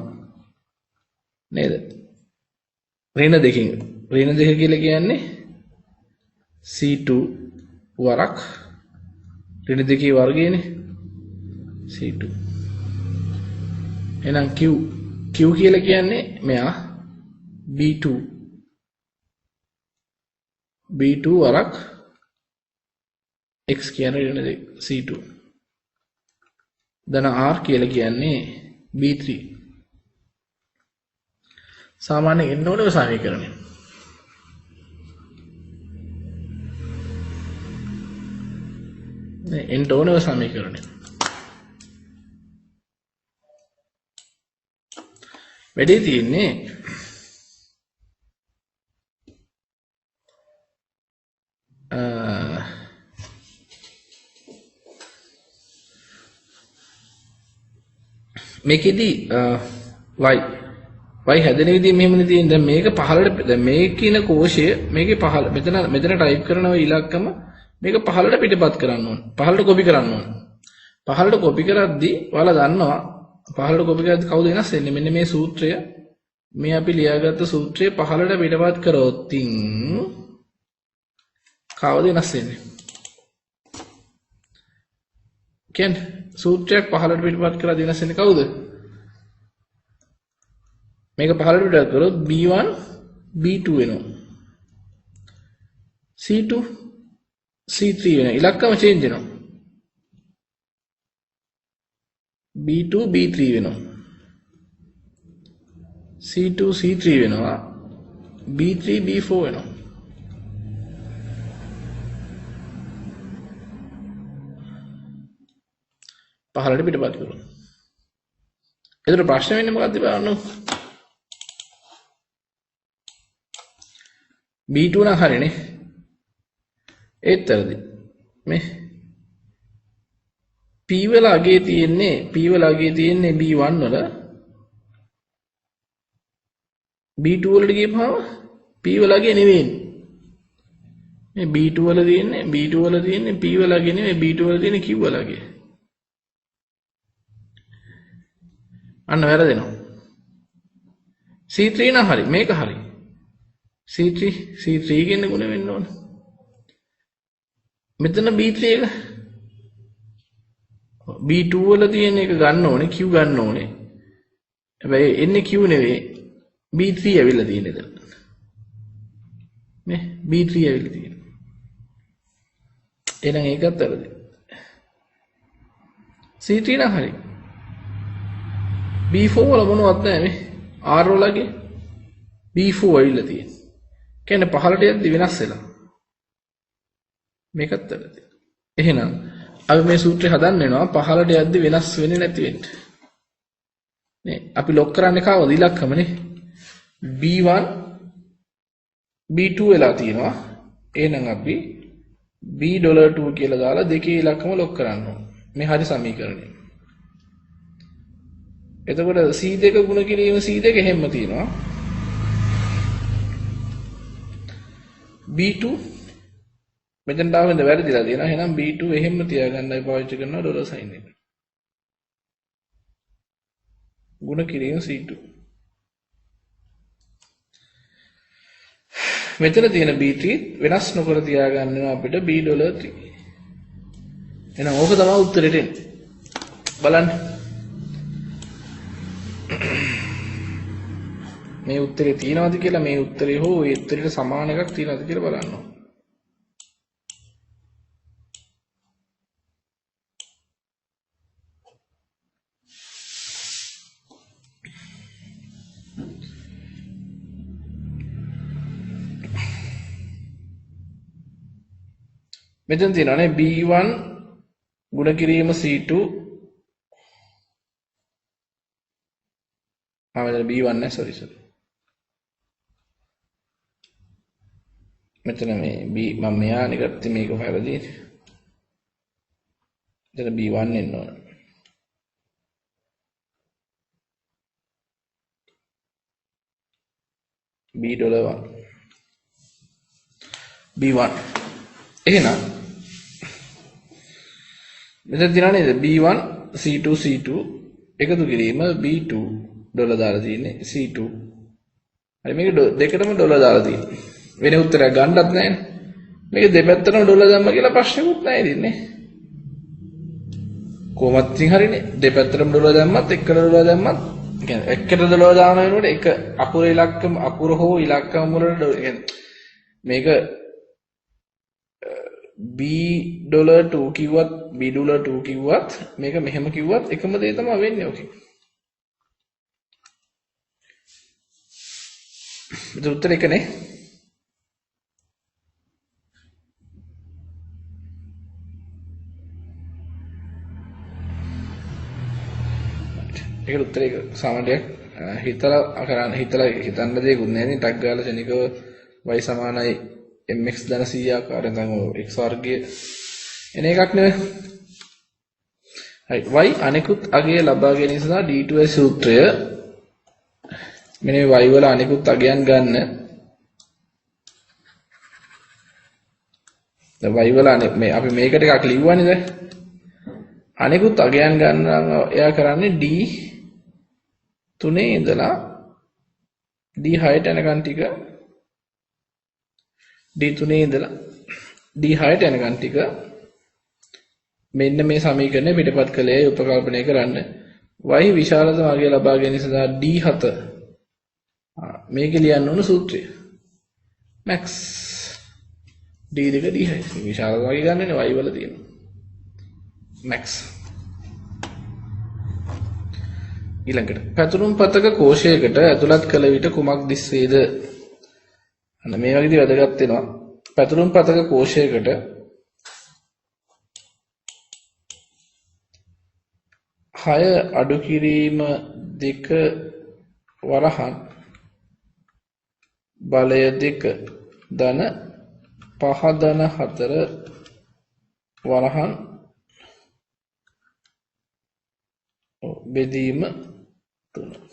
නේද? ඍණ දෙකකින්. ඍණ දෙක කියලා කියන්නේ c2 වරක් ඍණ දෙකේ වර්ගයනේ c2. එහෙනම් q කියලා කියන්නේ මෙයා b2 වරක් x කියන ඍණ දෙක c2. ධන r කියලා කියන්නේ b3 සාමාන්‍යයෙන් එන්න ඕනේ ඔය සමීකරණය. එන්න ඕනේ ඔය සමීකරණය. වැඩි තියෙන්නේ මේකෙදි y හැදෙන විදිහ මෙහෙමනේ තියෙන්නේ. දැන් මේක පහළට දැන් මේ කියන කෝෂය මේකේ පහළ මෙතන ටයිප් කරන ඔය ඉලක්කම මේක පහළට පිටපත් කරන්න ඕන. පහළට කොපි කරන්න ඕන. පහළට කොපි කරද්දී ඔයාලා දන්නවා පහළට කොපි කරද්දී කවුද වෙනස් වෙන්නේ? මෙන්න මේ සූත්‍රය මේ අපි ලියාගත්ත සූත්‍රය පහළට පිටපත් කරොත් කවුද වෙනස් වෙන්නේ? කියන්නේ සූත්‍රයක් පහළට පිටපත් කරලා වෙනස් වෙන්නේ කවුද? මේක පහළට පිටපත් කරොත් b1 b2 වෙනවා. c2 c3 වෙනවා. ඉලක්කම චේන්ජ් වෙනවා. b2 b3 වෙනවා. c2 c3 වෙනවා. b3 b4 වෙනවා. පහළට පිටපත් කරනවා. ඒතර ප්‍රශ්න වෙන්නේ මොකක්ද බලන්න. b2 නම් හරිනේ. ඒතරදී මේ p වල අගේ තියෙන්නේ b1 වල b2 වලට ගියපහම p වල අගේ නෙවෙයි. මේ b2 වල තියෙන්නේ p වල අගේ නෙවෙයි b2 වල තියෙන්නේ q වල අගේ. අන්න වැරදෙනවා. c3 නම් හරි. මේක හරි. c3 කියන්නේ ගුණ වෙන්න ඕන. මෙතන b3 එක b2 වල තියෙන එක ගන්න ඕනේ q ගන්න ඕනේ. හැබැයි එන්නේ q නෙවෙයි b3 ඇවිල්ලා තියෙන එතන. මේ b3 ඇවිල්ලා තියෙන. එහෙනම් ඒකත් වැරදි. c3 නම් හරි. b4 වල මොනවත් නැහැ මේ r වලගේ b4 ඇවිල්ලා තියෙන. කියන්නේ පහළට යද්දි වෙනස් වෙලා. මේකත් වැරදි. එහෙනම් අපි මේ සූත්‍රය හදන්න වෙනවා පහළට යද්දි වෙනස් වෙන්නේ නැති වෙන්න. නේ අපි ලොක් කරන්නේ කවද ඉලක්කමනේ. b1 b2 වෙලා තියෙනවා. එහෙනම් අපි b$2 කියලා දාලා දෙකේ ඉලක්කම ලොක් කරන්න ඕන. මේ හරි සමීකරණය. එතකොට c2 ගුණ කිරීම c2 එහෙම තියෙනවා. b2 මෙතෙන් ආවෙන්ද වැරදිලා තියෙනවා. එහෙනම් b2 එහෙම තියාගන්නයි පාවිච්චි කරනවා ඩොලර් සයින් එක. ගුණ කිරීම c2. මෙතන තියෙන b3 වෙනස් නොකර තියාගන්න අපිට b$3. එහෙනම් ඕක තමයි උත්තරෙට එන්නේ. බලන්න. මේ උත්තරේ තියෙනවද කියලා මේ උත්තරේ හෝ ඒ උත්තරේට සමාන එකක් තියෙනවද කියලා බලන්න ඕන. මෙතන තියෙනවානේ b1 ගුණ කිරීම c2 මෙතන b1 නෑ sorry මෙතන මේ b මම මෙයානේ ගත්තේ මේක වැරදි. මෙතන b1 එන්න ඕන. b$1 b1 එහෙනම් මෙතන තියෙනවා නේද b1 c2 එකතු කිරීම b2 ඩොලර් දාලා තියෙන්නේ c2 හරි මේක දෙකටම ඩොලර් දාලා තියෙන්නේ වෙන උත්තරයක් ගන්නත් නැහැ මේක දෙපැත්තටම ඩොලර් දැම්ම කියලා ප්‍රශ්නකුත් නැහැ ඉතින්නේ කොහොමත් ඉතින් හරිනේ දෙපැත්තටම ඩොලර් දැම්මත් එකට ඩොලර් දැම්මත් කියන්නේ එකට ඩොලර් දාන වෙනකොට එක අකුර ඉලක්කම අකුර හෝ ඉලක්කම වල කියන්නේ මේක $2 කිව්වත් $2 කිව්වත් මේක මෙහෙම කිව්වත් එකම දේ තමයි වෙන්නේ ඔකේ. ඒක උත්තර එකනේ. ඒකට උත්තරේ සාමාන්‍යයෙන් හිතලා හිතන්න දෙයක්වත් නැහැ නේ. ටක් ගාලා ශනිකව y සමානයි mx ධන 100 ආකාරයෙන් දැන් x වර්ගයේ එන එකක් නෙවෙයි. හරි y අනිකුත් අගය ලබා ගැනීම සඳහා d2 සූත්‍රය මෙන්න y වල අනිකුත් අගයන් ගන්න. දැන් y වල මේ අපි මේක ටිකක් ලිව්වනේ දැන්. අනිකුත් අගයන් ගන්න නම් එයා කරන්නේ d 3 ඉඳලා d 6ට යනකන් ටික d3 ඉඳලා d6ට යනකන් ටික මෙන්න මේ සමීකරණය පිටපත් කළේ උපකල්පනය කරන්න. y විශාලතම අගය ලබා ගැනීම සඳහා d7 මේක ලියන්න ඕන සූත්‍රය. max d2 d6 විශාලතම අගය ගන්නනේ y වල තියෙන max. ඊළඟට පැතුරුම් පතක කෝෂයකට ඇතුළත් කළ විට කුමක් දිස්වේද? අන්න මේ වගේදී වැදගත් වෙනවා. පැතුරුම් පතක කෝෂයකට හය අඩු කිරීම 2 වරහන් බලය 2 ධන 5 ධන 4 වරහන් බෙදීම 3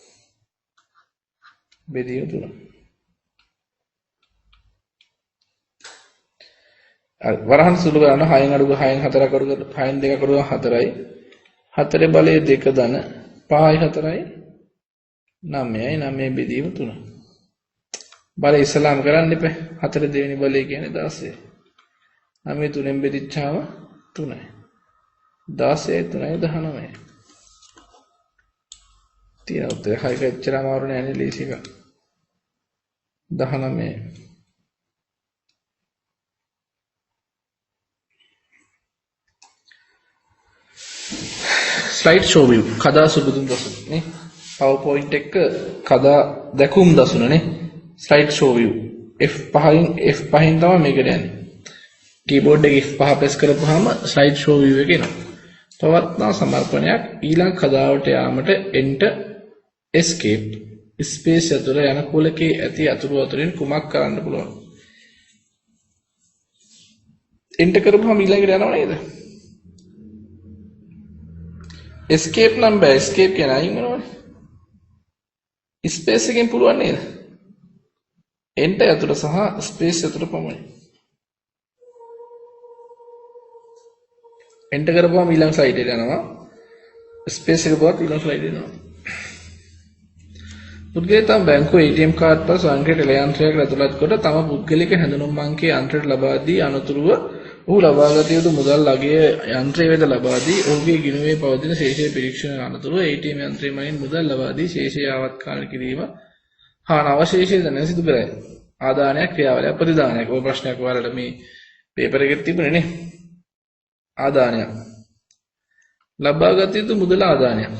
වරහන් සුළු කරන 6න් අඩු 6න් 4ක් අඩු 6න් 2ක් අඩු 4යි 4 බලය 2 ධන 5යි 4යි 9යි 9 බෙදීම 3 බලය ඉස්සලාම කරන්න එපා. 4 දෙවෙනි බලය කියන්නේ 16. 9 3ෙන් බෙදිච්චාම 3යි. 16යි 3යි 19යි. තියෙන උත්තර හරියට එච්චර අමාරු නෑ නේ ලේසි එක. 19 ස්ලයිඩ් ෂෝ view කදා සුබදුන් දසුන නේ. PowerPoint එක කදා දැකුම් දසුන නේ. ස්ලයිඩ් ෂෝ view F5න් තමයි මේකට යන්නේ. කීබෝඩ් එකේ F5 ප්‍රෙස් කරපුවාම ස්ලයිඩ් ෂෝ view එක එනවා. පවත්නා සමර්පණයක් ඊළඟ කදාවට යාමට enter escape ස්පේස් ඇතුළ යන කුලකේ ඇති අතුරු අතරින් කුමක් කරන්න පුළුවන්? enter කරපුවාම ඊළඟට යනව නේද? escape නම් බෑ. escape කියන අයින් වෙනවනේ. ස්පේස් එකෙන් පුළුවන් නේද? enter ඇතුළ සහ ස්පේස් ඇතුළ පමණයි. enter කරපුවාම ඊළඟ ස්ලයිඩ් එකට යනවා. ස්පේස් එක පුරාත් ඊළඟ ස්ලයිඩ් එනවා. පුද්ගලයා තම බැංකුවේ ATM කාඩ් පස් වංකයට එළ යන්ත්‍රයකට ඇතුළත් කොට තම පුද්ගලික හැඳුනුම් අංකයේ යන්ත්‍රයට ලබා දී අනතුරුව ඔහු ලබාගත යුතු මුදල් අගය යන්ත්‍රය වෙත ලබා දී ඔහුගේ ගිණුමේ පවතින ශේෂය පරීක්ෂණ අනතුරුව ATM යන්ත්‍රයෙන් මගින් මුදල් ලබා දී ශේෂය ආවත්කාල කිරීම හා නවශේෂය දැන සිදු කරයි. ආදානයක් ක්‍රියාවලියක් ප්‍රතිදානයක්. ඔය ප්‍රශ්නයක් ඔයාලට මේ පේපර් එකේ තිබුණේ නේ. ආදානයක් ලබාගත යුතු මුදල ආදානයක්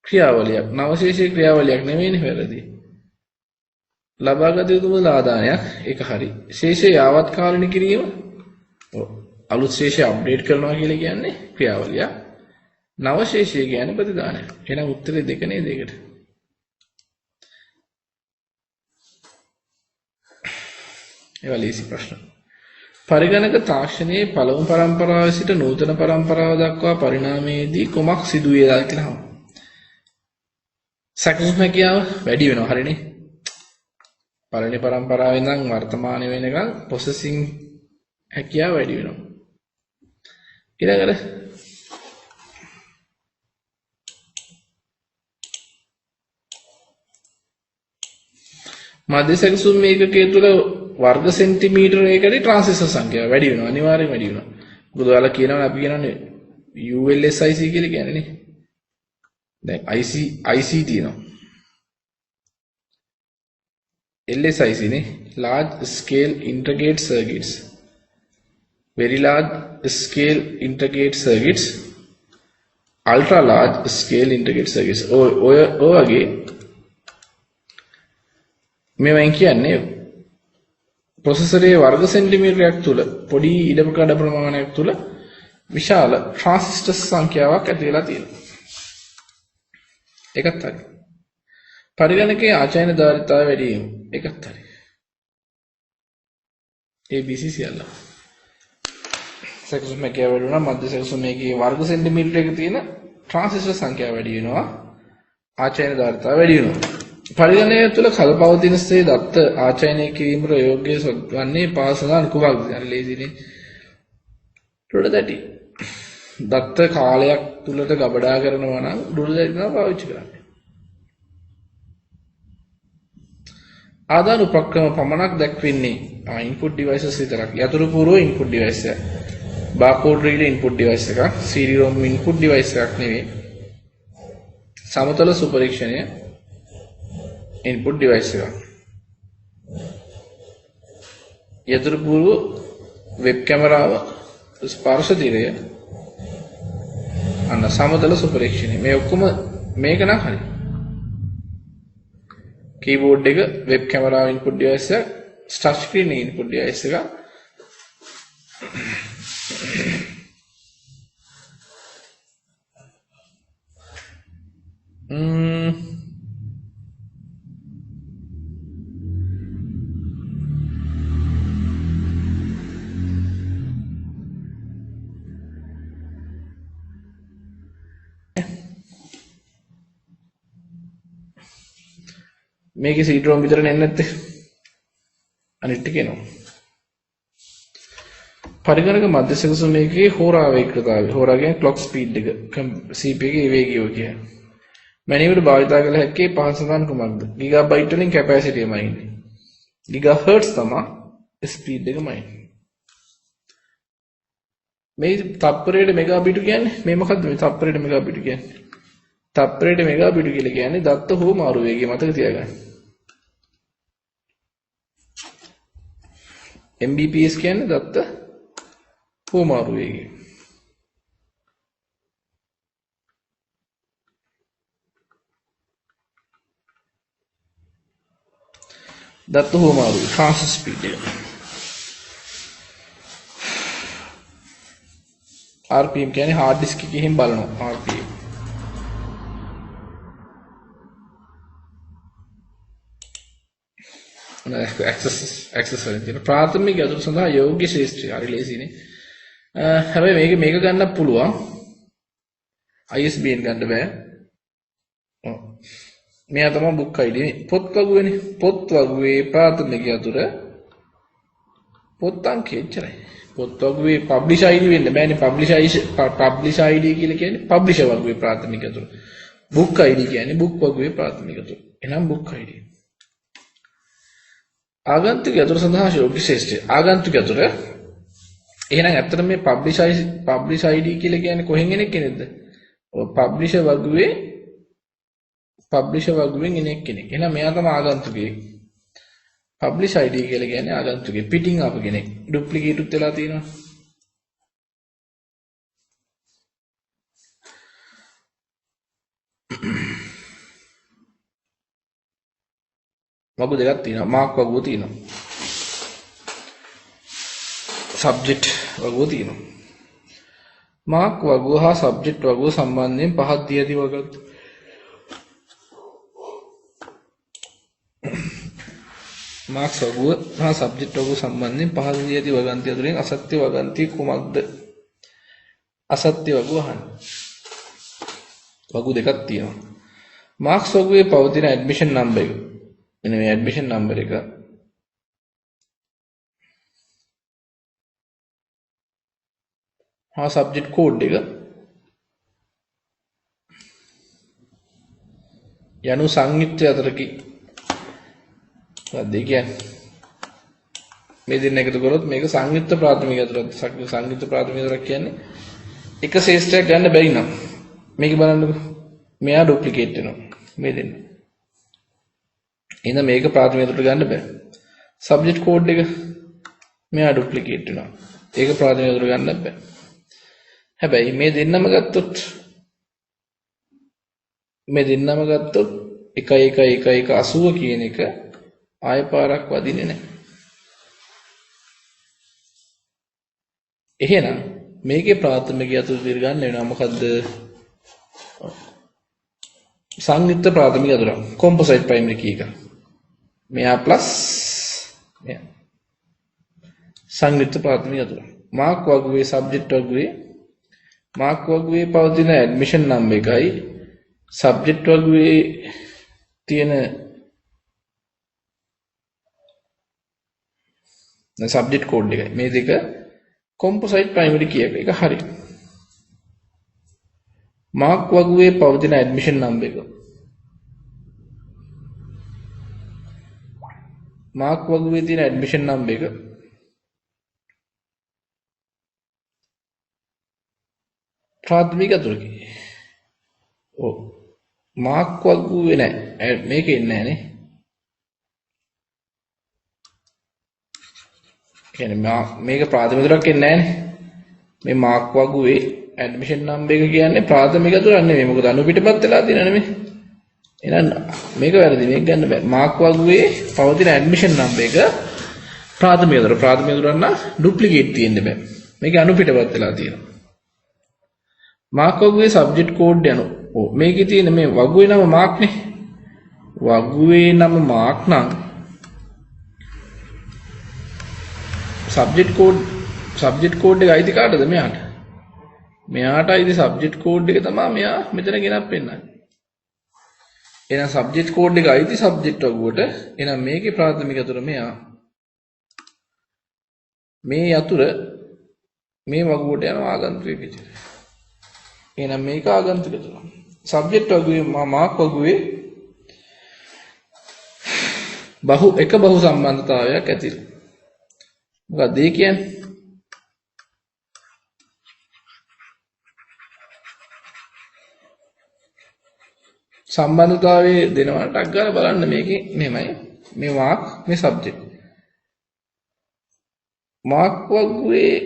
ක්‍රියාවලියක් නවශේෂයේ ක්‍රියාවලියක් නෙමෙයිනේ වැරදි. ලබාගත යුතු මුදල ආදානයක් ඒක හරි. ශේෂය යාවත්කාලින කිරීම අලුත් ශේෂය අප්ඩේට් කරනවා කියලා කියන්නේ ක්‍රියාවලියක්. නවශේෂය කියන්නේ ප්‍රතිදානයක්. එහෙනම් උත්තරේ දෙක නේද ඒකට? ඒවා ලීසි ප්‍රශ්න. පරිගණක තාක්ෂණයේ පළමු පරම්පරාවේ සිට නූතන පරම්පරාව දක්වා පරිණාමයේදී කුමක් සිදු වේද කියලා අහනවා. සැකසුම් හැකියාව වැඩි වෙනවා හරිනේ. පළවෙනි පරම්පරාවේ ඉඳන් වර්තමානයේ වෙනකන් ප්‍රොසෙසිං හැකියාව වැඩි වෙනවා. ඊළඟට මධ්‍ය සැකසුම් මේකකයේ තුල වර්ග සෙන්ටිමීටර එකකදී ට්‍රාන්සිස්ටර් සංඛ්‍යාව වැඩි වෙනවා. අනිවාර්යයෙන් වැඩි වෙනවා. මොකද ඔයාලා කියනවා අපි කියනවානේ ULSIC කියලා කියන්නේ නේ. දැන් IC තියෙනවා. LSIC නේ large scale integrated circuits very large scale integrated circuits ultra large scale integrated circuits ඔය වගේ මේවෙන් කියන්නේ ප්‍රොසෙසරයේ වර්ග සෙන්ටිමීටරයක් තුල පොඩි ඉඩ කඩ ප්‍රමාණයක් තුල විශාල ට්‍රාන්සිස්ටර් සංඛ්‍යාවක් ඇති වෙලා තියෙනවා. ඒකත් හරි. පරිගණකයේ ආචාර්ය ධාරිතාව වැඩි වීම. ඒකත් හරි. ABC සියල්ල. සැකසුම් එකේ වැඩි වෙනවා මධ්‍ය සැකසුම් එකේ වර්ග සෙන්ටිමීටරයක තියෙන ට්‍රාන්සිස්ටර් සංඛ්‍යාව වැඩි වෙනවා. ආචාර්ය ධාරිතාව වැඩි වෙනවා. පරිගණකය තුළ කලපවතින සේ දත්ත ආචාර්ය කිරීමට යෝග්‍ය වන්නේ පාසලන් කුමක්ද? අර ලේසිනේ. ඩොඩ දැටි. දත්ත කාලයක් තුලට ගබඩා කරනවා නම් ඩොඩ දැටි තමයි පාවිච්චි කරන්නේ. ආදාන උපක්‍රම පමණක් දැක්වෙන්නේ ඉන්පුට් ඩිවයිසස් විතරක්. යතුරු පූර්ව ඉන්පුට් ඩිවයිස් එක. බාකෝඩ් රීඩර් ඉන්පුට් ඩිවයිස් එකක්. CD ROM ඉන්පුට් ඩිවයිස් එකක් නෙවෙයි. සමතල සුපරීක්ෂණය ඉන්පුට් ඩිවයිස් එකක්. යතුරු පූර්ව වෙබ් කැමරාව ස්පර්ශ දිරය අන්න සමතල සුපරීක්ෂණය. මේ ඔක්කොම මේක නම් හරි. කීබෝඩ් එක වෙබ් කැමරාව ඉන්පුට් ඩිවයිස් එක ටච් ස්ක්‍රීන් ඉන්පුට් ඩිවයිස් එක මේකේ CD ROM විතරනේ එන්නේ නැත්තේ. අනිත් ටික එනවා. පරිගණක මධ්‍ය සැකසුමේකේ හෝරා වේගතාවය. හෝරා කියන්නේ ක්ලොක් ස්පීඩ් එක. CPU එකේ වේගය කියන්නේ. මැනීමට භාවිතා කළ හැකි පහසුකම් කුමක්ද? ගිගාබයිට් වලින් කැපැසිටි එකමයි ඉන්නේ. ගිගාහර්ට්ස් තමයි ස්පීඩ් එකමයි. මේ තප්පරයට මෙගාබිට් කියන්නේ මේ මොකද්ද මේ තප්පරයට මෙගාබිට් කියන්නේ? තප්පරයට මෙගාබිට් කියලා කියන්නේ දත්ත හෝ මාරු වේගය මතක තියාගන්න. Mbps කියන්නේ දත්ත හෝ මාරු වේගය. දත්ත හෝ මාරු ට්‍රාන්ස්ෆර් ස්පීඩ් එක. RPM කියන්නේ හાર્ඩ් ඩිස්ක් එකකින් බලනවා RPM. ඇක්සස් වලින් තියෙන ප්‍රාථමික යතුරු සඳහා යෝග්‍ය ශ්‍රේෂ්ඨය. හරි ලේසිනේ. හැබැයි මේක ගන්නත් පුළුවන්. ISBN ගන්න බෑ. මෙයා තමයි බුක් ID නේ. පොත් වගුවේනේ. පොත් වගුවේ ප්‍රාථමික යතුරු පොත් අංකය එච්චරයි. පොත් වගුවේ පබ්ලිෂ් ID වෙන්න බෑනේ. පබ්ලිෂ් ID කියලා කියන්නේ පබ්ලිෂර් වගුවේ ප්‍රාථමික යතුරු. බුක් ID කියන්නේ බුක් වගුවේ ප්‍රාථමික යතුරු. එහෙනම් බුක් ID. ආගන්තුක යතුරු සඳහා යෝග්‍ය ශ්‍රේෂ්ඨය. ආගන්තුක යතුරු එහෙනම් ඇත්තට මේ පබ්ලිෂ් ID කියලා කියන්නේ කොහෙන් එන කෙනෙක්ද? ඔය පබ්ලිෂර් වගුවෙන් එන කෙනෙක්. එහෙනම් මෙයා තමයි ආගන්තුකයෙක්. පබ්ලිෂ් ID කියලා කියන්නේ ආගන්තුකයෙක්. පිටින් ආපු කෙනෙක්. ඩුප්ලිකේට් උත් වෙලා තියෙනවා. වගු දෙකක් තියෙනවා. මාක් වගුව තියෙනවා. සබ්ජෙක්ට් වගුව තියෙනවා. මාක් වගුව හා සබ්ජෙක්ට් වගුව සම්බන්ධයෙන් පහක් දී ඇති වගත්. මාක් වගුව හා සබ්ජෙක්ට් වගුව සම්බන්ධයෙන් පහක් දී ඇති වගන්ති අතරින් අසත්‍ය වගන්ති කුමක්ද? අසත්‍ය වගුව අහන්න. වගු දෙකක් තියෙනවා. මාක්ස් වගුවේ පවතින ඇඩ්මිෂන් නම්බර් එක. මෙන්න මේ ඇඩ්මිෂන් නම්බර් එක හා සබ්ජෙක්ට් කෝඩ් එක යනු සංයුක්ත අතරකි. මොකක්ද කියන්නේ? මේ දෙන්න එකතු කරොත් මේක සංයුක්ත ප්‍රාථමික අතරක්. සංයුක්ත ප්‍රාථමික අතරක් කියන්නේ එක ශේෂ්ඨයක් ගන්න බැරි නම් මේක බලන්නකො. මෙයා ඩුප්ලිකේට් වෙනවා. මේ දෙන්න. එහෙනම් මේක ප්‍රාථමික අතුරට ගන්න බෑ. සබ්ජෙක්ට් කෝඩ් එක මෙයා ඩුප්ලිකේට් වෙනවා. ඒක ප්‍රාථමික අතුරට ගන්න බෑ. හැබැයි මේ දෙන්නම ගත්තොත් 1 කියන එක ආය පාරක් වදින්නේ නැහැ. එහෙනම් මේකේ ප්‍රාථමික අතුරු දිර ගන්න වෙනවා මොකද්ද? සංයුක්ත ප්‍රාථමික අතුර. කොම්පොසයිට් ප්‍රයිමරි කී එක. මෙයා ප්ලස් මෙයා. සංයුක්ත ප්‍රාථමික අතුර. මාක් වගුවේ සබ්ජෙක්ට් වගුවේ මාක් වගුවේ පවතින ඇඩ්මිෂන් නම්බර් එකයි සබ්ජෙක්ට් වගුවේ තියෙන සබ්ජෙක්ට් කෝඩ් එකයි. මේ දෙක කොම්පොසයිට් ප්‍රයිමරි කී එක. ඒක හරි. මාක් වගුවේ පවතින ඇඩ්මිෂන් නම්බර් එක. මාක් වගුවේ තියෙන ඇඩ්මිෂන් නම්බර් එක ප්‍රාථමික අතුරකි. ඔව්. මාක් වගුවේ නෑ. මේකේ ඉන්නේ නෑනේ. කියන්නේ මේක ප්‍රාථමික අතුරක් ඉන්නේ නෑනේ. මේ මාක් වගුවේ ඇඩ්මිෂන් නම්බර් එක කියන්නේ ප්‍රාථමික අතුරක් නෙමෙයි. මොකද අනු පිටපත් වෙලා තියෙන නෙමෙයි. එහෙනම් මේක වැරදි. මේක ගන්න බෑ. මාක් වගුවේ පවතින ඇඩ්මිෂන් නම්බර් එක ප්‍රාථමික අතුර. ප්‍රාථමික අතුරක් නම් ඩුප්ලිකේට් තියෙන්න බෑ. මේක අනු පිටපත් වෙලා තියෙනවා. මාක් වගුවේ සබ්ජෙක්ට් කෝඩ් යන. ඔව් මේකේ තියෙන මේ වගුවේ නම මාක් නේ. වගුවේ නම මාක් නම් සබ්ජෙක්ට් කෝඩ් එක අයිති කාටද? මෙයාට. මෙයාට අයිති සබ්ජෙක්ට් කෝඩ් එක තමයි මෙයා මෙතන ගෙනත් පෙන්නන්නේ. එහෙනම් සබ්ජෙක්ට් කෝඩ් එක අයිති සබ්ජෙක්ට් වගුවට. එහෙනම් මේකේ ප්‍රාථමික අතුර මෙයා. මේ අතුර මේ වගුවට යන ආගන්තුකයෙක් විදිහට. එහෙනම් මේක ආගන්තුක අතුර. සබ්ජෙක්ට් වගුවේ මාක් වගුවේ එක බහු සම්බන්ධතාවයක් ඇතිද? මොකක්ද ඒ කියන්නේ? සම්බන්ධතාවයේ දෙනවා ටක් ගාලා බලන්න මේකේ මෙහෙමයි. මේ මාක් මේ සබ්ජෙක්ට්. මාක් වගුවේ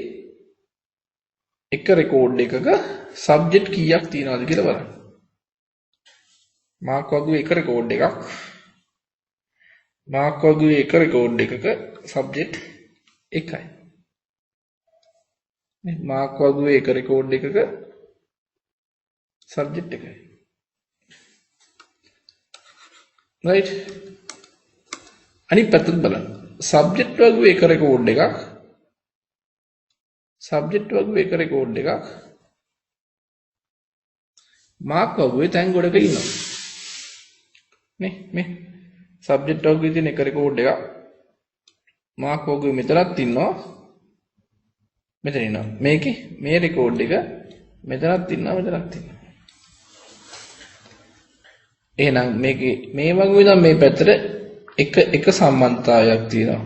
එක රෙකෝඩ් එකක සබ්ජෙක්ට් කීයක් තියෙනවද කියලා බලන්න. මාක් වගුවේ එක රෙකෝඩ් එකක්. මාක් වගුවේ එක රෙකෝඩ් එකක සබ්ජෙක්ට් එකයි. මේ මාක් වගුවේ එක රෙකෝඩ් එකක සබ්ජෙක්ට් එකයි. right. අනිත් පැත්තට බලන්න. සබ්ජෙක්ට් වගුවේ එක රෙකෝඩ් එකක්. සබ්ජෙක්ට් වගුවේ එක රෙකෝඩ් එකක්. මාක් වගුවේ තැන් ගොඩක ඉන්නවා. නේ මේ සබ්ජෙක්ට් වගුවේ තියෙන එක රෙකෝඩ් එකක්. මාක් වගුවේ මෙතනත් ඉන්නවා. මෙතන ඉන්නවා. මේකේ මේ රෙකෝඩ් එක මෙතනත් ඉන්නවා මෙතනත් ඉන්නවා. එහෙනම් මේකේ මේ වගුවේ නම් මේ පැත්තට එක සම්බන්ධතාවයක් තියෙනවා.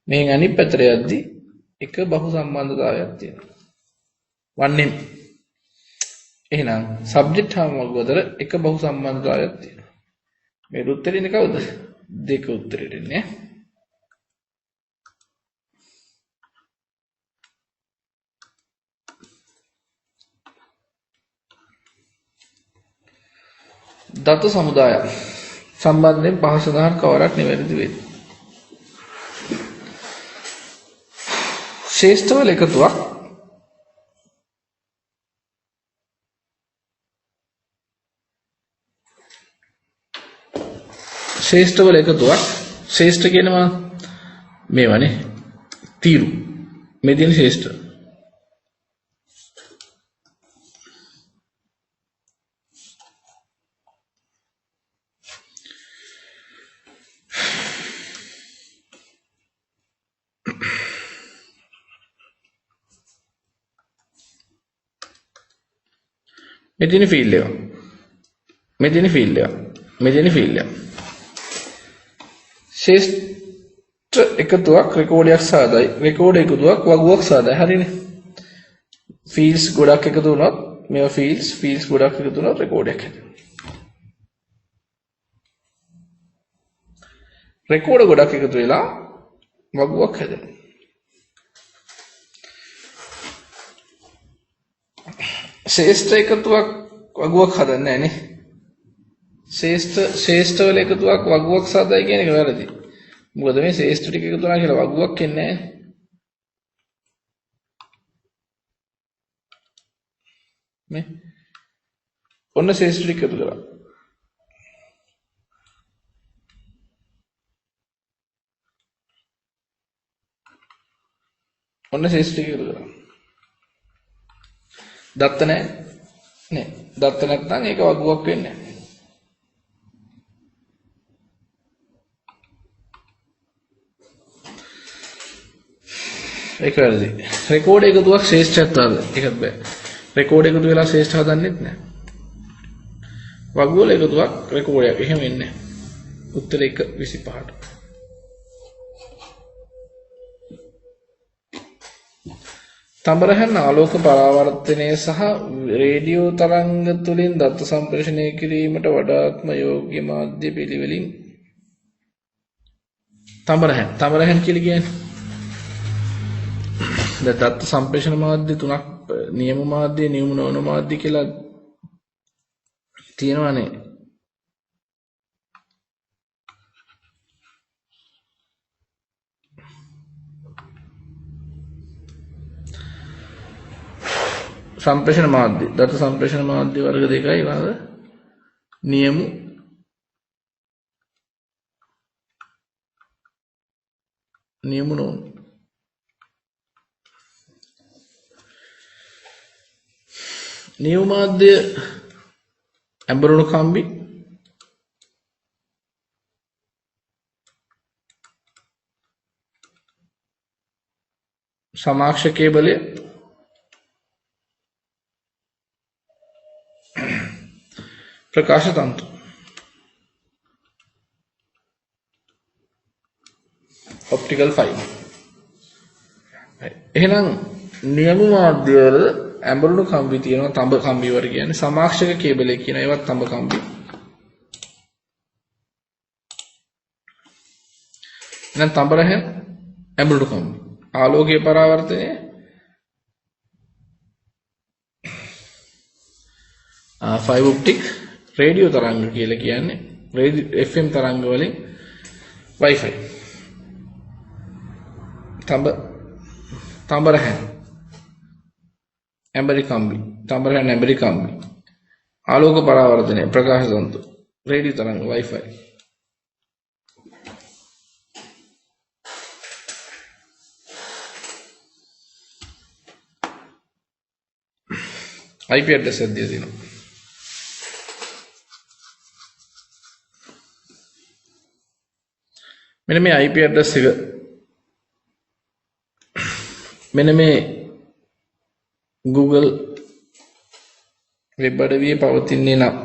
මේ අනිත් පැත්තට යද්දි එක බහු සම්බන්ධතාවයක් තියෙනවා. වන්නේ එහෙනම් සබ්ජෙක්ට් හා වගුව අතර එක බහු සම්බන්ධතාවයක් තියෙනවා. මේ උත්තරේ ඉන්නේ කවුද? දෙක උත්තරේ දෙන්නේ. දත සමුදාය සම්බන්ධයෙන් පහ සඳහන් කවරක් නිවැරදි වේද? ශේෂ්ඨවල එකතුවක් ශේෂ්ඨ කියනවා මේවනේ තීරු මේ දින ශේෂ්ඨ මෙතන ෆීල්ඩ් එක ශේෂ්ඨ එකතුවක් රෙකෝඩයක් සාදයි රෙකෝඩ් එකතුවක් වගුවක් සාදයි හරිනේ ෆීල්ඩ්ස් ගොඩක් එකතු වුණොත් මේවා ෆීල්ඩ්ස් ගොඩක් එකතු වුණොත් රෙකෝඩයක් හැදෙනවා රෙකෝඩර් ගොඩක් එකතු වෙලා වගුවක් හැදෙනවා. ශේෂ්ඨ එකතුවක් වගුවක් හදන්නේ නැහැ නේ. ශේෂ්ඨ වල එකතුවක් වගුවක් සාදයි කියන එක වැරදි. මොකද මේ ශේෂ්ඨ ටික එකතු වුණා කියලා වගුවක් එන්නේ නැහැ. මේ ඔන්න ශේෂ්ඨ ටික එකතු කරා. ඔන්න ශේෂ්ඨ ටික එකතු කරා. දත්ත නැහැ නේ. දත්ත නැත්නම් ඒක වගුවක් වෙන්නේ නැහැ. ඒක වැරදි. රෙකෝඩ් එකතුවක් ශ්‍රේෂ්ඨත්වද? ඒකත් බෑ. රෙකෝඩ් එකතු වෙලා ශ්‍රේෂ්ඨ හදන්නෙත් නෑ. වගුවල එකතුවක් රෙකෝඩයක් එහෙම වෙන්නේ නෑ. උත්තර 1:25ට. තඹරහන් ආලෝක පරාවර්තනය සහ රේඩියෝ තරංග තුලින් දත්ත සම්ප්‍රේෂණය කිරීමට වඩාත්ම යෝග්‍ය මාධ්‍ය පිළිවෙලින් තඹරහන් කියලා කියන්නේ දත්ත සම්ප්‍රේෂණ මාධ්‍ය තුනක් නියම මාධ්‍ය නියම නොවන මාධ්‍ය කියලා තියෙනවානේ. සම්ප්‍රේෂණ මාධ්‍ය දත්ත සම්ප්‍රේෂණ මාධ්‍ය වර්ග දෙකයි වගේ නියම නොවන නියම මාධ්‍ය ඇඹරුණු කම්බි සමාක්ෂ කේබලය ප්‍රකාශ තන්තු ඔප්ටිකල් ෆයිබර්. එහෙනම් නියම මාධ්‍ය වල ඇඹරුණු කම්බි තියෙනවා. තඹ කම්බි වල කියන්නේ සමාක්ෂක කේබලය කියන ඒවත් තඹ කම්බි. එහෙනම් තඹරහෙන් ඇඹරුණු කම්බි. ආලෝකීය පරාවර්තනය ෆයිබර් ඔප්ටික් රේඩියෝ තරංග කියලා කියන්නේ FM තරංග වලින් Wi-Fi. තඹරහෙන් ඇඹරිකම්බි තඹරහෙන් ඇඹරිකම්බි ආලෝක පරාවර්තනය ප්‍රකාශ තන්තු රේඩියෝ තරංග Wi-Fi. IP address එකක් දීලා තියෙනවා. මෙන්න මේ IP address එක මෙන්න මේ Google වෙබ් අඩවියේ පවතින්නේ නම්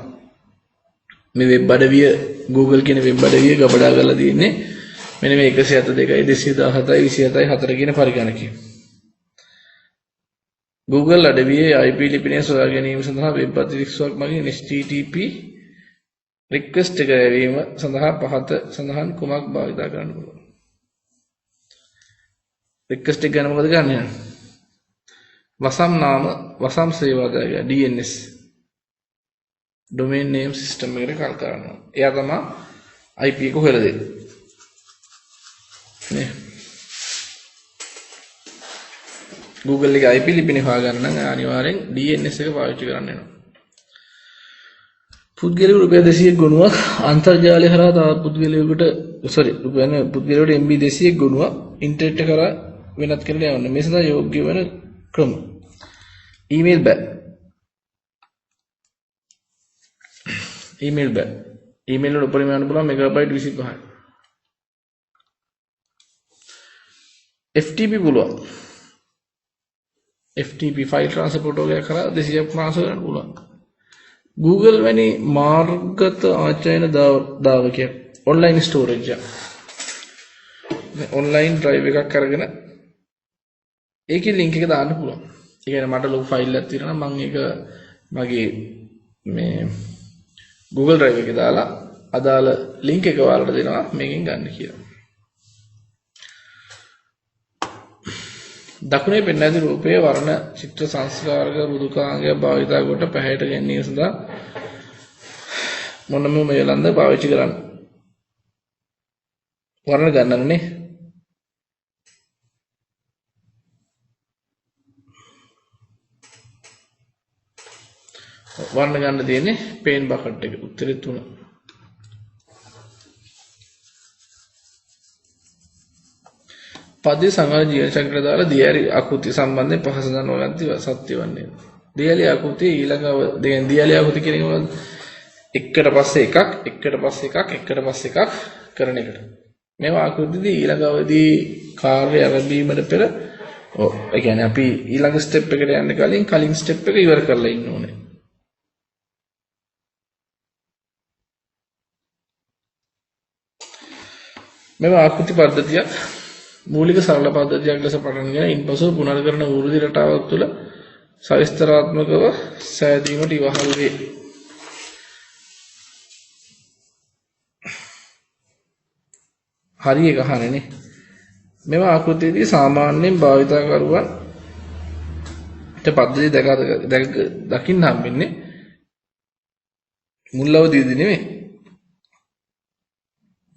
මේ වෙබ් අඩවිය Google කියන වෙබ් අඩවිය ගබඩා කරලා තියෙන්නේ මෙන්න මේ 172.217.27.4 කියන පරිගණකයෙන්. Google අඩවියේ IP ලිපිනය සොයා ගැනීම සඳහා වෙබ් අතිරික්ෂයක් මගින් HTTP රික්වෙස්ට් එක ලැබීම සඳහා පහත සඳහන් කුමක් භාවිත කරන්න පුළුවන්. රික්වෙස්ට් එක ගැන මොකද කරන්නේ? වසම් නාම වසම් සේවාදායක DNS domain name system එකට කල් කරනවා. එයා තමයි IP එක හොයලා දෙන්නේ. නේ Google එකේ IP ලිපින හොයාගන්න නම් අනිවාර්යෙන් DNS එක පාවිච්චි කරන්න වෙනවා. පුද්ගලික රුපියල් 200ක් ගුණයක් අන්තර්ජාලය හරහා තවත් පුද්ගලයෙකුට පුද්ගලයෙකුට MB 200ක් ගුණයක් ඉන්ටර්නෙට් එක කරා වෙනත් කරලා යවන්න. මේ සඳහා යෝග්‍ය වෙන ක්‍රම. ඊමේල් බෑ. ඊමේල් වල උපරිම යන්න පුළුවන් මෙගාබයිට් 25යි. FTP පුළුවන්. FTP ෆයිල් ට්‍රාන්ස්ෆර් ප්‍රොටෝකෝල් කරා 200ක් ට්‍රාන්ස්ෆර් කරන්න පුළුවන්. Google වැනි මාර්ගගත ආචාර්ය දායකයෙක් ඔන්ලයින් ස්ටෝරේජ් එක. ඔන්ලයින් ඩ්‍රයිව් එකක් අරගෙන ඒකේ ලින්ක් එක දාන්න පුළුවන්. ඒ කියන්නේ මට ලොකු ෆයිල් එකක් තියෙනවා නම් මම ඒක මගේ මේ Google Drive එකේ දාලා අදාළ ලින්ක් එක ඔයාලට දෙනවා මේකෙන් ගන්න කියලා. දකුණේ පෙන්වා ඇති රූපයේ වර්ණ චිත්‍ර සංස්කාරක මෘදුකාංගය භාවිත කොට පැහැයට ගැනීම සඳහා මොනම මේලන්ද පාවිච්චි කරන්න. වර්ණ ගන්නනේ. වර්ණ ගන්න තියෙන්නේ පේන් බකට් එක. උත්තරේ 3. පද්‍ය සංගාල ජීවන චක්‍රය දාලා දියැලි ආකෘති සම්බන්ධයෙන් පහස දන්වගත්ත සත්‍ය වන්නේ. දියැලි ආකෘතිය ඊළඟ දියැලි ආකෘති කියන්නේ මොකද්ද? එකට පස්සේ එකක්, එකට පස්සේ එකක්, එකට පස්සේ එකක් කරන එකට. මේවා ආකෘතිදී ඊළඟ අවදී කාර්ය ආරම්භීමට පෙර ඒ කියන්නේ අපි ඊළඟ ස්ටෙප් එකට යන්න කලින් ස්ටෙප් එක ඉවර කරලා ඉන්න ඕනේ. මේවා ආකෘති පද්ධතියක් මූලික සරල පද්ධතියක් ලෙස පටන්ගෙන ඉන්පසු පුනර්කරන වෘද්ධි රටාවක් තුළ සවිස්තරාත්මකව සෑදීමට ඉවහල් වේ. හරි එක අහන්නේ. මේවා ආකෘතියේදී සාමාන්‍යයෙන් භාවිතකරුවන් පද්ධති දකින්න හම්බෙන්නේ මුල් අවදීදී නෙමෙයි.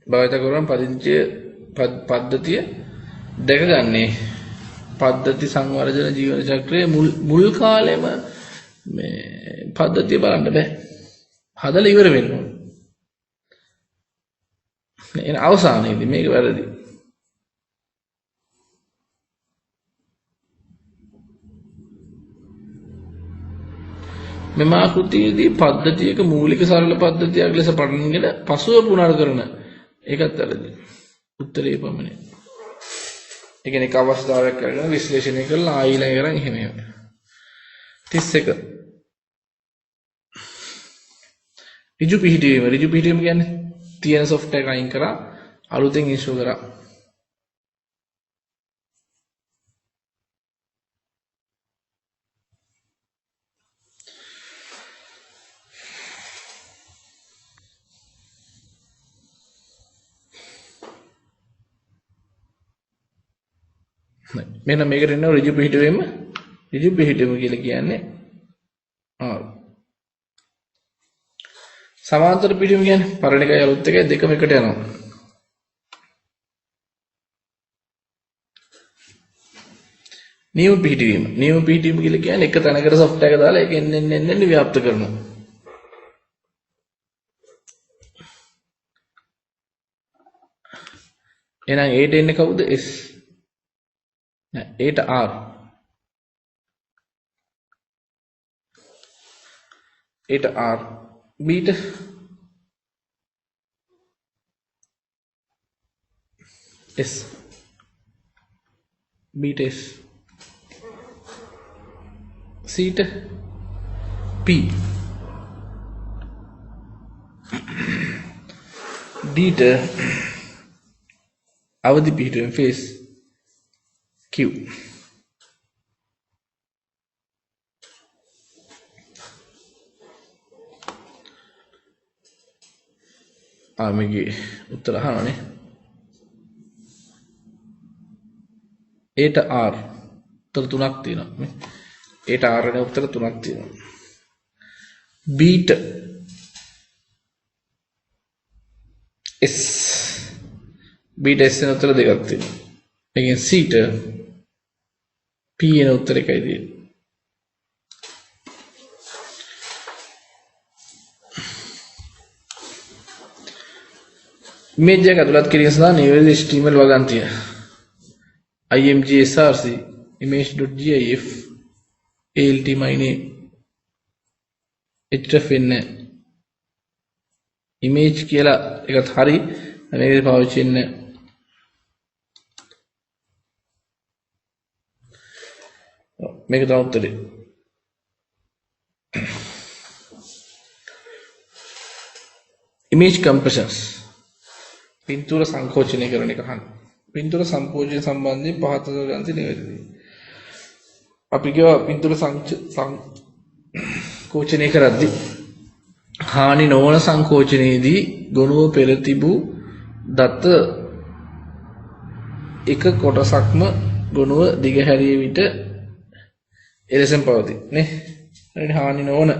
භාවිතකරුවන් පද්ධතිය දැකගන්නේ පද්ධති සංවර්ධන ජීවන චක්‍රයේ මුල් කාලෙම මේ පද්ධතිය බලන්න බෑ. හදලා ඉවර වෙන්න ඕනේ. එන අවසානයේදී මේක වැරදි. මෙම ආකෘතියේදී පද්ධතියක මූලික සරල පද්ධතියක් ලෙස පටන්ගෙන පසුව පුනර්කරන ඒකත් වැරදි. උත්තරේ පමණයි. ඒ කියන්නේ එක අවස්ථාවක් කරගෙන විශ්ලේෂණය කරලා ආයෙලා කරන් එහෙම එහෙම. 31. ඍජු පිහිටීම කියන්නේ තියෙන software එක අයින් කරා අලුතෙන් ඉන්ස්ටෝල් කරා. මෙන්න මේකට එනවා ඍජු පිහිටුවීම කියලා කියන්නේ සමාන්තර පිහිටුවීම කියන්නේ පරණ එකයි අලුත් එකයි දෙකම එකට යනවා. නියම පිහිටුවීම කියලා කියන්නේ එක තැනකට software එක දාලා ඒක එන්න ව්‍යාප්ත කරනවා. එහෙනම් A ට එන්නේ කවුද? S. A ට R. A ට R. B ට S. B ට S. C ට P. D ට අවදි පිහිටුවෙන් face Q. මේකේ උත්තර අහනනේ. A ට R උත්තර තුනක් තියෙනවා. A ට R නේ උත්තර තුනක් තියෙනවා. B ට S. B ට S නේ උත්තර දෙකක් තියෙනවා. මේකෙන් C ට P නේ උත්තර එකයි තියෙන්නේ. ඉමේජ් එක ඇතුළත් කිරීම සඳහා නිවැරදි HTML වගන්තිය img src image.gif alt mine hrefn image කියලා එකත් හරි මේකේ පාවිච්චි වෙන්නේ මේක තමයි උත්තරේ. image compressions පින්තූර සංකෝචනය කරන එක අහන්න. පින්තූර සංකෝචනය සම්බන්ධයෙන් පහත ග්‍රන්ථි නිවැරදි. අපි කියව පින්තූර සංකෝචනය කරද්දී හානි නොවන සංකෝචනයේදී ගොනුව පෙර තිබූ දත්ත එක කොටසක්ම ගොනුව දිගහැරිය විට එලෙසම පවතී නේ. හරි හානි නොවන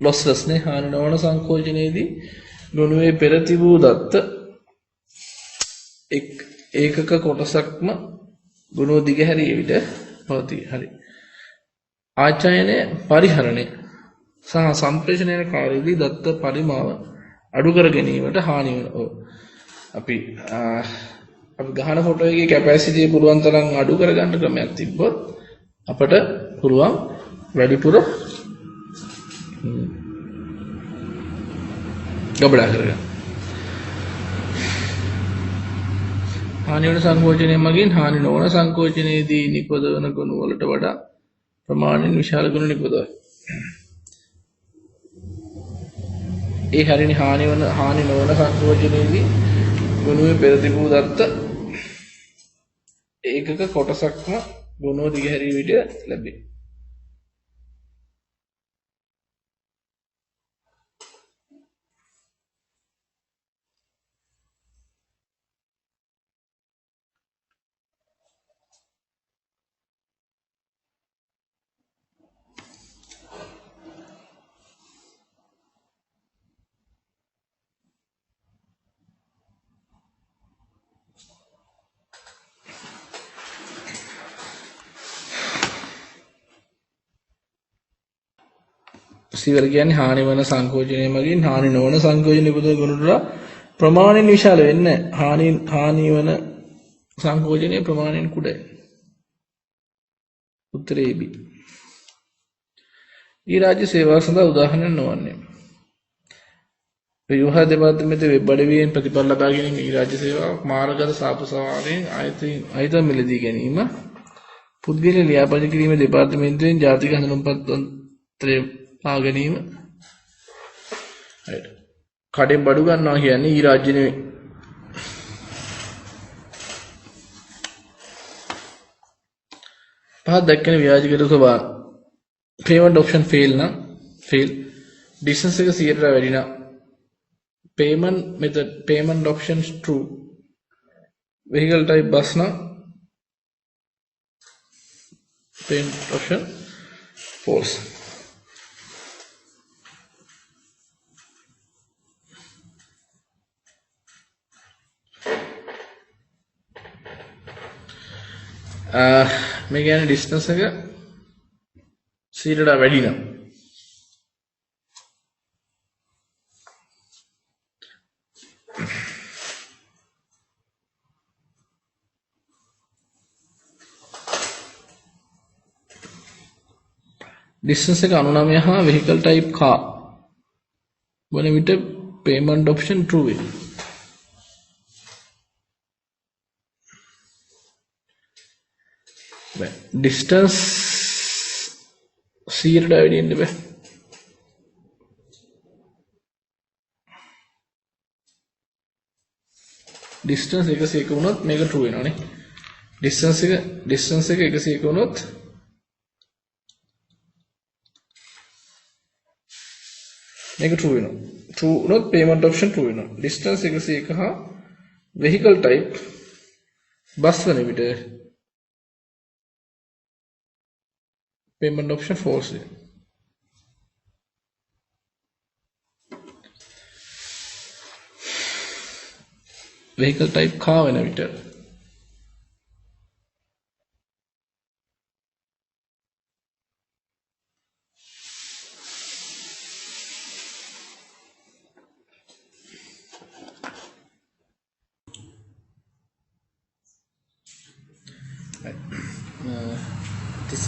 lossless නේ. හානි නොවන සංකෝචනයේදී ගොනුවේ පෙර තිබූ දත්ත ඒකක කොටසක්ම ගොනුව දිගහැරිය විට පවතී. හරි. ආචයනය පරිහරණය සහ සම්ප්‍රේෂණය කාර්යයේදී දත්ත පරිමාව අඩු කර ගැනීමට හානි වෙන. ඔව්. අපි ගහන ෆොටෝ එකේ කැපැසිටි පුළුවන් තරම් අඩු කරගන්න ක්‍රමයක් තිබ්බොත් අපිට පුළුවන් වැඩිපුර ගබඩා කරගන්න. හානි වන සංකෝචනය මගින් හානි නොවන සංකෝචනයේදී නිපදවන ගුණ වලට වඩා ප්‍රමාණයෙන් විශාල ගුණ නිපදවයි. ඒ හරිනේ හානි නොවන සංකෝචනයේදී ගුණුවේ පෙර තිබූ දත්ත ඒකක කොටසක්ම ගුණෝ දිගහැරිය විට ලැබේ. සිවර කියන්නේ හානි වන සංකෝචනය මගින් හානි නොවන සංකෝචන නිපදවන ගුණට ප්‍රමාණයෙන් විශාල වෙන්නේ නැහැ. හානි වන සංකෝචනයේ ප්‍රමාණයෙන් කුඩයි. උත්තරේ B. ඊ රාජ්‍ය සේවාව සඳහා උදාහරණ නොවන්නේ. ව්‍යුහ දෙපාර්තමේන්තුවේ වෙබ් අඩවියෙන් ප්‍රතිඵල ලබා ගැනීම ඊ රාජ්‍ය සේවාවක් මාර්ගගත සාප සවාරයෙන් අයිතම් මිලදී ගැනීම පුද්ගල ලියාපදිංචි කිරීම දෙපාර්තමේන්තුවෙන් ජාතික හඳුන්වපත් තන්ත්‍රය පා ගැනීම. right. කඩෙන් බඩු ගන්නවා කියන්නේ ඊ රාජ්‍ය නෙවෙයි. පහක් දැක්කන ව්‍යාජකර ස්වභාව. payment option fail නම් fail. distance එක 100ට වැඩි නම් payment method payment options true. vehicle type bus නම් payment option false. මේ කියන්නේ distance එක 100ට වැඩි නම් distance එක 99 හා vehicle type car වන විට payment option true වේ. distance 100ට වැඩි වෙන්න බෑ. distance 101 වුණොත් මේක true වෙනවනේ. distance එක 101 වුණොත් මේක true වෙනවා. true වුණොත් payment option true වෙනවා. distance 101 හා vehicle type bus වන විට payment option false. vehicle type car වෙන විට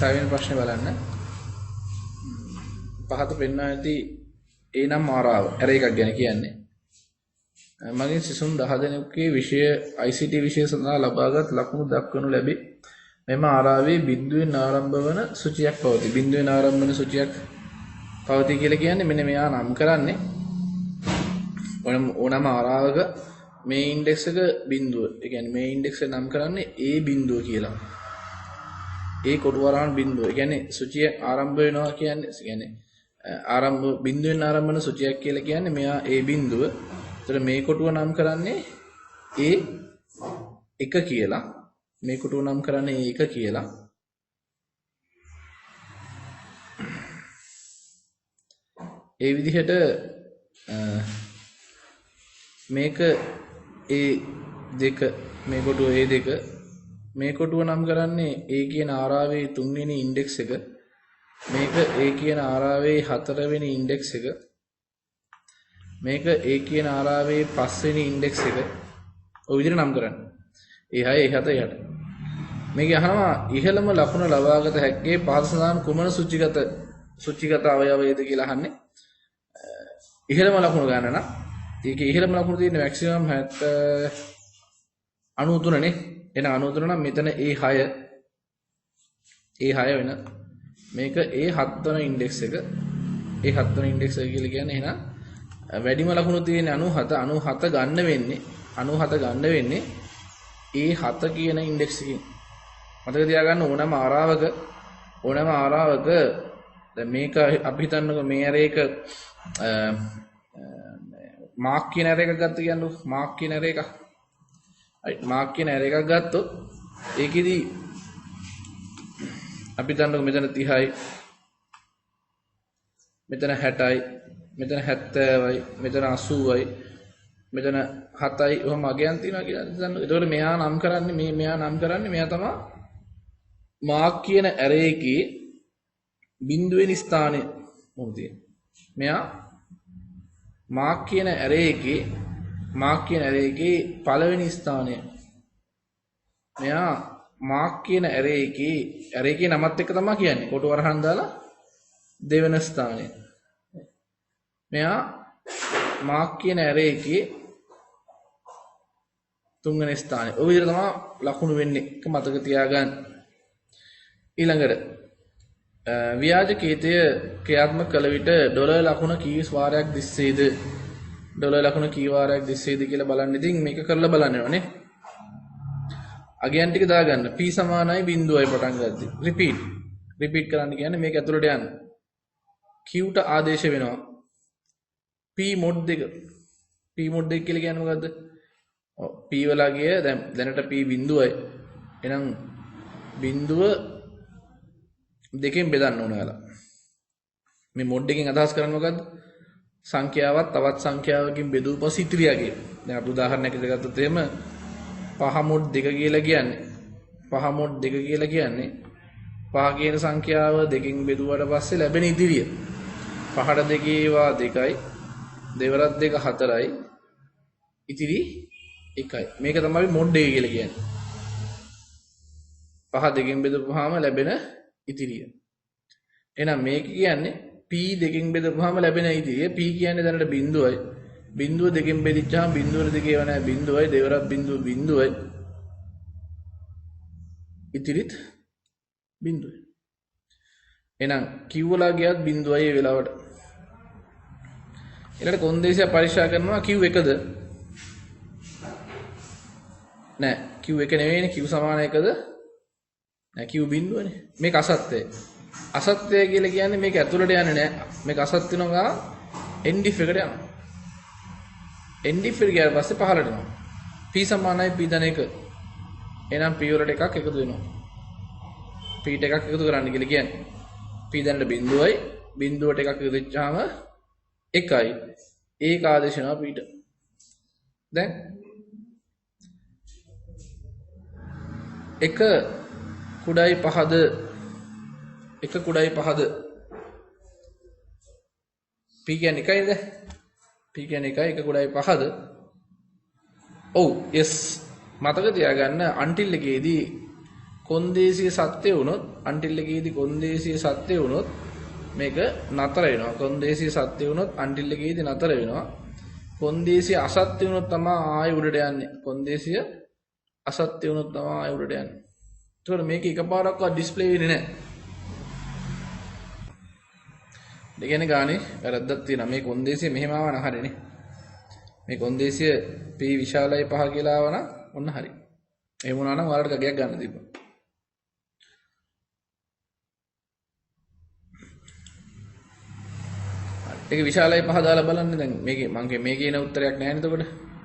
තිස්සාවෙන ප්‍රශ්නේ බලන්න. පහත පෙන්වා ඇති ඒ නම් ආරාව ඇර එකක් ගැන කියන්නේ. මගින් සිසුන් 10 දෙනෙකුගේ විෂය ICT විෂය සඳහා ලබාගත් ලකුණු දක්වනු ලැබේ. මෙම ආරාවේ බිඳුවෙන් ආරම්භ වන සූචියක් පවතී. බිඳුවෙන් ආරම්භ වන සූචියක් පවතී කියලා කියන්නේ මෙන්න මෙයා නම් කරන්නේ ඕනම ආරාවක මේ ඉන්ඩෙක්ස් එක බිඳුව. ඒ කියන්නේ මේ ඉන්ඩෙක්ස් එක නම් කරන්නේ A බිඳුව කියලා. ඒ කොටු වරහන් බිඳුව. ඒ කියන්නේ සූචිය ආරම්භ වෙනවා කියන්නේ ආරම්භ බිඳුවෙන් ආරම්භ වෙන සුචියක් කියලා කියන්නේ මෙයා ඒ බිඳුව. ඒතර මේ කොටුව නම් කරන්නේ A1 කියලා. මේ කොටුව නම් කරන්නේ A1 කියලා. ඒ විදිහට මේක A2 මේ කොටුව A2 මේ කොටුව නම් කරන්නේ A කියන ආරාවේ 3 වෙනි ඉන්ඩෙක්ස් එක. මේක A කියන ආරාවේ 4 වෙනි ඉන්ඩෙක්ස් එක. මේක A කියන ආරාවේ 5 වෙනි ඉන්ඩෙක්ස් එක. ඔය විදිහට නම් කරන්නේ. A6 A7 A8. මේක අහනවා ඉහළම ලකුණ ලබාගත හැක්කේ පහත සඳහන් කුමන සුචිගත අවයවයේද කියලා අහන්නේ. ඉහළම ලකුණ ගන්න නම් ඒකේ ඉහළම ලකුණ තියෙන්නේ මැක්සිමම් 93 නේ. එන 93 නම් මෙතන A6 වෙන මේක A7 වෙන ඉන්ඩෙක්ස් එක. A7 වෙන ඉන්ඩෙක්ස් එක කියලා කියන්නේ එහෙනම් වැඩිම ලකුණු තියෙන්නේ 97 ගන්න වෙන්නේ A7 කියන ඉන්ඩෙක්ස් එකකින්. මතක තියාගන්න ඕනෑම ආරාවක දැන් මේක අපි හිතන්නකො මේ ඇරේ එක මාක් කියන ඇරේ එකක් ගත්ත කියන්නකො මාක් කියන ඇරේ එකක්. right මාක් කියන ඇරේ එකක් ගත්තොත් ඒකෙදි අපි හිතන්නකො මෙතන 30යි මෙතන 60යි මෙතන 70යි මෙතන 80යි මෙතන 7යි ඔහොම අගයන් තියෙනවා කියලා හිතන්න. එතකොට මෙයා නම් කරන්නේ මෙයා තමයි මාක් කියන ඇරේ එකේ බිඳුවෙනි ස්ථානයේ මොකද තියෙන්නේ. මෙයා මාක් කියන ඇරේ එකේ පළවෙනි ස්ථානය. මෙයා මාක් කියන ඇරේ එකේ නමත් එක්ක තමයි කියන්නේ. කොට වරහන් දාලා දෙවෙනි ස්ථානය. මෙයා මාක් කියන ඇරේ එකේ තුන්වෙනි ස්ථානය. ඔය විදිහට තමයි ලකුණු වෙන්නේ. ඒක මතක තියාගන්න. ඊළඟට ව්‍යාජ කේතය ක්‍රියාත්මක කළ විට ඩොලර් ලකුණ කී වාරයක් දිස්සේද කියලා බලන්න. ඉතින් මේක කරලා බලන්න ඕනේ. අගයන් ටික දාගන්න. p සමානයි 0යි පටන් ගත්තී. රිපීට් කරන්න කියන්නේ මේක ඇතුළට යන්න. q ට ආදේශ වෙනවා. p mod 2 කියලා කියන්නේ මොකද්ද? p වල ගිය දැනට p 0යි. එහෙනම් 0 දෙකෙන් බෙදන්න ඕන ඔයාලා. මේ මොඩ් එකෙන් අදහස් කරන්නේ මොකද්ද? සංඛ්‍යාවක් තවත් සංඛ්‍යාවකින් බෙදුව පස්සේ ඉතිරියා කියන. දැන් අපි උදාහරණයක් විදිහට ගත්තොත් එහෙම 5 මොඩ් 2 කියලා කියන්නේ 5 කියන සංඛ්‍යාව දෙකෙන් බෙදුවට පස්සේ ලැබෙන ඉදිරිය. 5ට 2 ඒවා 2යි. දෙවරක් 2 4යි. ඉතිරි 1යි. මේක තමයි මොඩ් 1 කියලා කියන්නේ. 5 දෙකෙන් බෙදපුවාම ලැබෙන ඉතිරිය. එහෙනම් මේක කියන්නේ p දෙකෙන් බෙදපුවාම ලැබෙන ඉතිරිය. p කියන්නේ දැනට 0යි. 0 දෙකෙන් බෙදිච්චාම 0 දෙකේ වෙන 0යි දෙවරක් 0යි. ඉතිරිත් 0යි. එහෙනම් q වල ගියත් 0යි ඒ වෙලාවට. ඊළඟට කොන්දේසිය පරීක්ෂා කරනවා q එකද? නෑ q එක නෙවෙයිනේ q සමාන එකද? නෑ q බිඳුවනේ. මේක අසත්‍යයි. අසත්‍යය කියලා කියන්නේ මේක ඇතුළට යන්නේ නෑ. මේක අසත්‍ය වෙනවා end if එකට යනවා. end if එකට ගියාට පස්සේ පහළට යනවා. p සමානයි p ධන 1. එහෙනම් p වලට එකක් එකතු වෙනවා. p ට එකක් එකතු කරන්න කියලා කියන්නේ. p ධනට 0යි 0ට එකක් එකතු වෙච්චාම 1යි. ඒක ආදේශ වෙනවා p ට. දැන් 1 කුඩායි 5ද 1 කුඩායි 5ද p කියන්නේ 1යිද? p කියන්නේ 1යි 1 කුඩායි 5ද? ඔව් yes මතක තියාගන්න until එකේදී කොන්දේසිය සත්‍ය වුණොත් මේක නතර වෙනවා. කොන්දේසිය සත්‍ය වුණොත් until එකේදී නතර වෙනවා. කොන්දේසිය අසත්‍ය වුණොත් තමයි ආයෙ උඩට යන්නේ. කොන්දේසිය අසත්‍ය වුණොත් තමයි ආයෙ උඩට යන්නේ. ඒතකොට මේක එකපාරක්වත් ඩිස්ප්ලේ වෙන්නේ නැහැ. ඒ කියන්නේ ගානේ වැරද්දක් තියෙනවා. මේ කොන්දේසිය මෙහෙම ආව නම් හරිනේ. මේ කොන්දේසිය p විශාලයි 5 කියලා ආව නම් ඔන්න හරි. එහෙම වුණා නම් ඔයාලට ගගයක් ගන්න තිබ්බා. ඒක විශාලයි පහ දාලා බලන්න දැන් මේකේ මං මේ කියන උත්තරයක් නැහැ නේද එතකොට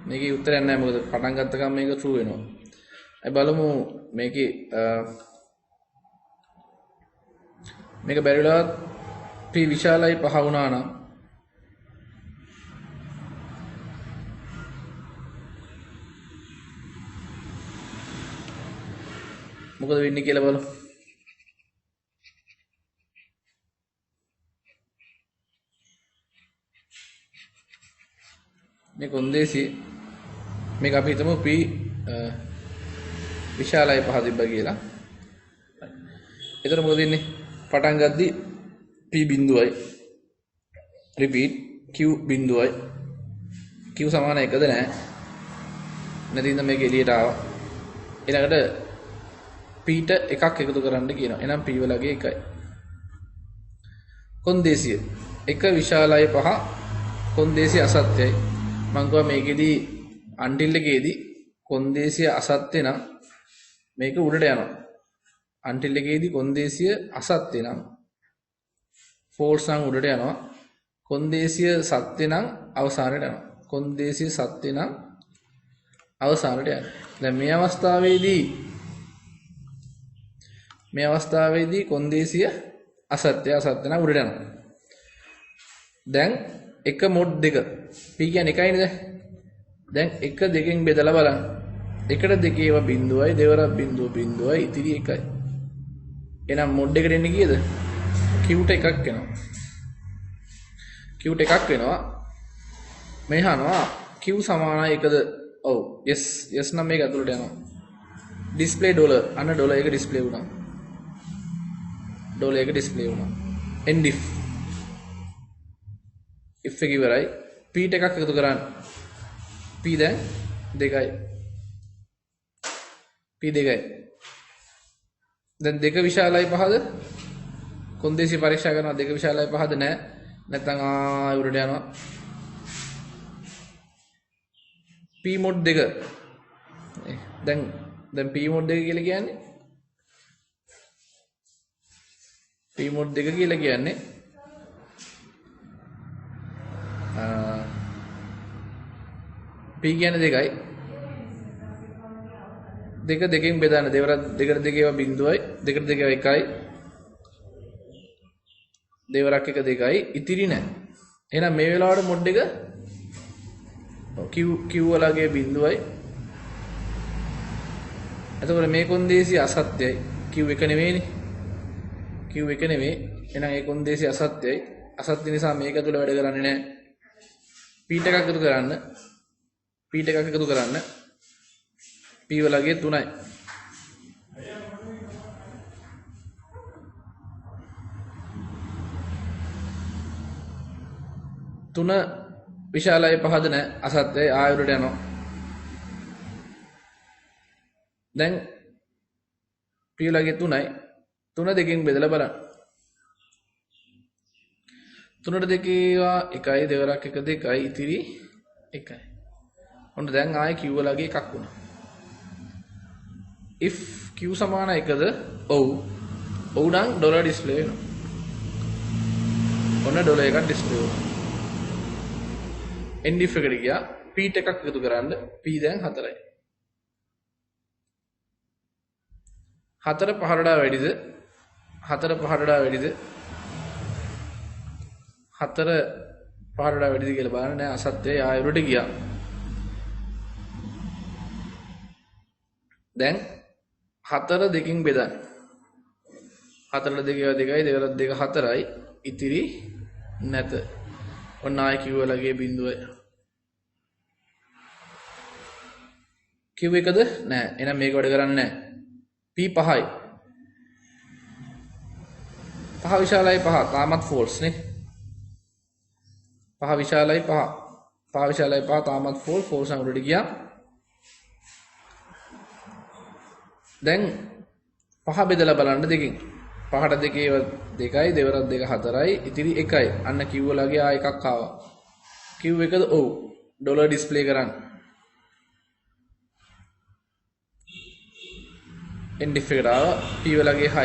මේකේ උත්තරයක් නැහැ මොකද පටන් ගත්ත ගමන් මේක true වෙනවා අපි බලමු මේකේ මේක බැරිලා p විශාලයි පහ වුණා නම් මොකද වෙන්නේ කියලා බලමු මේ කොන්දේසිය මේක අපි හිතමු p විශාලයි පහ තිබ්බා කියලා. එතකොට මොකද වෙන්නේ? පටන් ගද්දි p බිඳුවයි repeat q බිඳුවයි q සමාන එකද නැහැ. නැතිනම් මේක එළියට ආවා. ඊළඟට p ට එකක් එකතු කරන්න කියනවා. එහෙනම් p වලගේ එකයි. කොන්දේසිය එක විශාලයි පහ කොන්දේසිය අසත්‍යයි. මං කියවා මේකෙදී අන්ටිල් එකේදී කොන්දේසිය අසත්‍ය නම් මේක උඩට යනවා. අන්ටිල් එකේදී කොන්දේසිය අසත්‍ය නම් ෆෝල්ස් නම් උඩට යනවා. කොන්දේසිය සත්‍ය නම් අවසානයට යනවා. කොන්දේසිය සත්‍ය නම් අවසානයට යනවා. දැන් මේ අවස්ථාවේදී කොන්දේසිය අසත්‍ය නම් උඩට යනවා. දැන් එක මොඩ් දෙක p කියන්නේ එකයි නේද? දැන් එක දෙකෙන් බෙදලා බලන්න. එකට දෙකේ ඒවා බිඳුවයි දෙවරක් බිඳුවයි ඉතිරි එකයි. එහෙනම් මොඩ් එකට එන්නේ කීයද? q ට එකක් එනවා. q ට එකක් වෙනවා. මේ අහනවා q සමානයි එකද? ඔව් yes නම් මේක ඇතුළට යනවා. display dollar අන්න ඩොලර් එක display වුණා. ඩොලර් එක display වුණා. end if එක ඉවරයි. p ට එකක් එකතු කරන්න. p දැන් 2යි. p 2යි. දැන් 2 විශාලයි පහද? කොන්දේසි පරීක්ෂා කරනවා 2 විශාලයි පහද නැහැ. නැත්නම් උඩට යනවා. p mod 2. දැන් p mod 2 කියලා කියන්නේ p mod 2 කියලා කියන්නේ p කියන්නේ 2යි. දෙක දෙකෙන් බෙදන්න දෙකට දෙක ඒවා බිඳුවයි දෙකට දෙක ඒවා එකයි. දෙවරක් එක දෙකයි ඉතිරි නැහැ. එහෙනම් මේ වෙලාවට මොඩ් එක q වලගේ බිඳුවයි. එතකොට මේ කොන්දේසිය අසත්‍යයි. q එක නෙවෙයිනේ. q එක නෙවෙයි. එහෙනම් ඒ කොන්දේසිය අසත්‍යයි. අසත්‍ය නිසා මේක තුල වැඩ කරන්නේ නැහැ. p එකක් එකතු කරන්න. p එකක් එකතු කරන්න. p වලගේ 3යි. තුන විශාලයි පහද නැහැ අසත්‍යයි ආයුරට යනවා. දැන් p වලගේ 3යි. 3 දෙකෙන් බෙදලා බලන්න. 3ට දෙකේවා එකයි දෙවරක් එක දෙකයි ඉතිරි එකයි. ඔන්න දැන් ආයේ q වලගේ එකක් වුණා. if q සමාන එකද? ඔව්. ඔව් නම් ඩොලර් ඩිස්ප්ලේ වෙනවා. ඔන්න ඩොලර් එකක් ඩිස්ප්ලේ වුණා. end if එකට ගියා p එකක් එකතු කරන්න. p දැන් 4යි. 4 5ට වැඩිද? 4 5ට වැඩිද? 4 5ට වැඩිද කියලා බලන්න නෑ අසත්‍යයි ආයුරට ගියා. දැන් 4 දෙකින් බෙදන්න. 4ට 2 2යි දෙවරක් 2 4යි ඉතිරි නැත. ඔන්න ආයි q වලගේ බිඳුවයි. q එකද? නෑ. එහෙනම් මේක වැඩ කරන්නේ නෑ. p 5යි. 5 විශාලයි 5 තාමත් false නේ. 5 විශාලයි 5 තාමත් false නම් උඩට ගියා. දැන් 5 බෙදලා බලන්න දෙකෙන්. 5ට දෙකේ 2යි දෙවරක් 2 4යි ඉතිරි 1යි. අන්න q වලගේ ආ එකක් ආවා. q එකද? ඔව්. ඩොලර් ඩිස්ප්ලේ කරන්න. end if එකට ආවා. p වලගේ 6යි.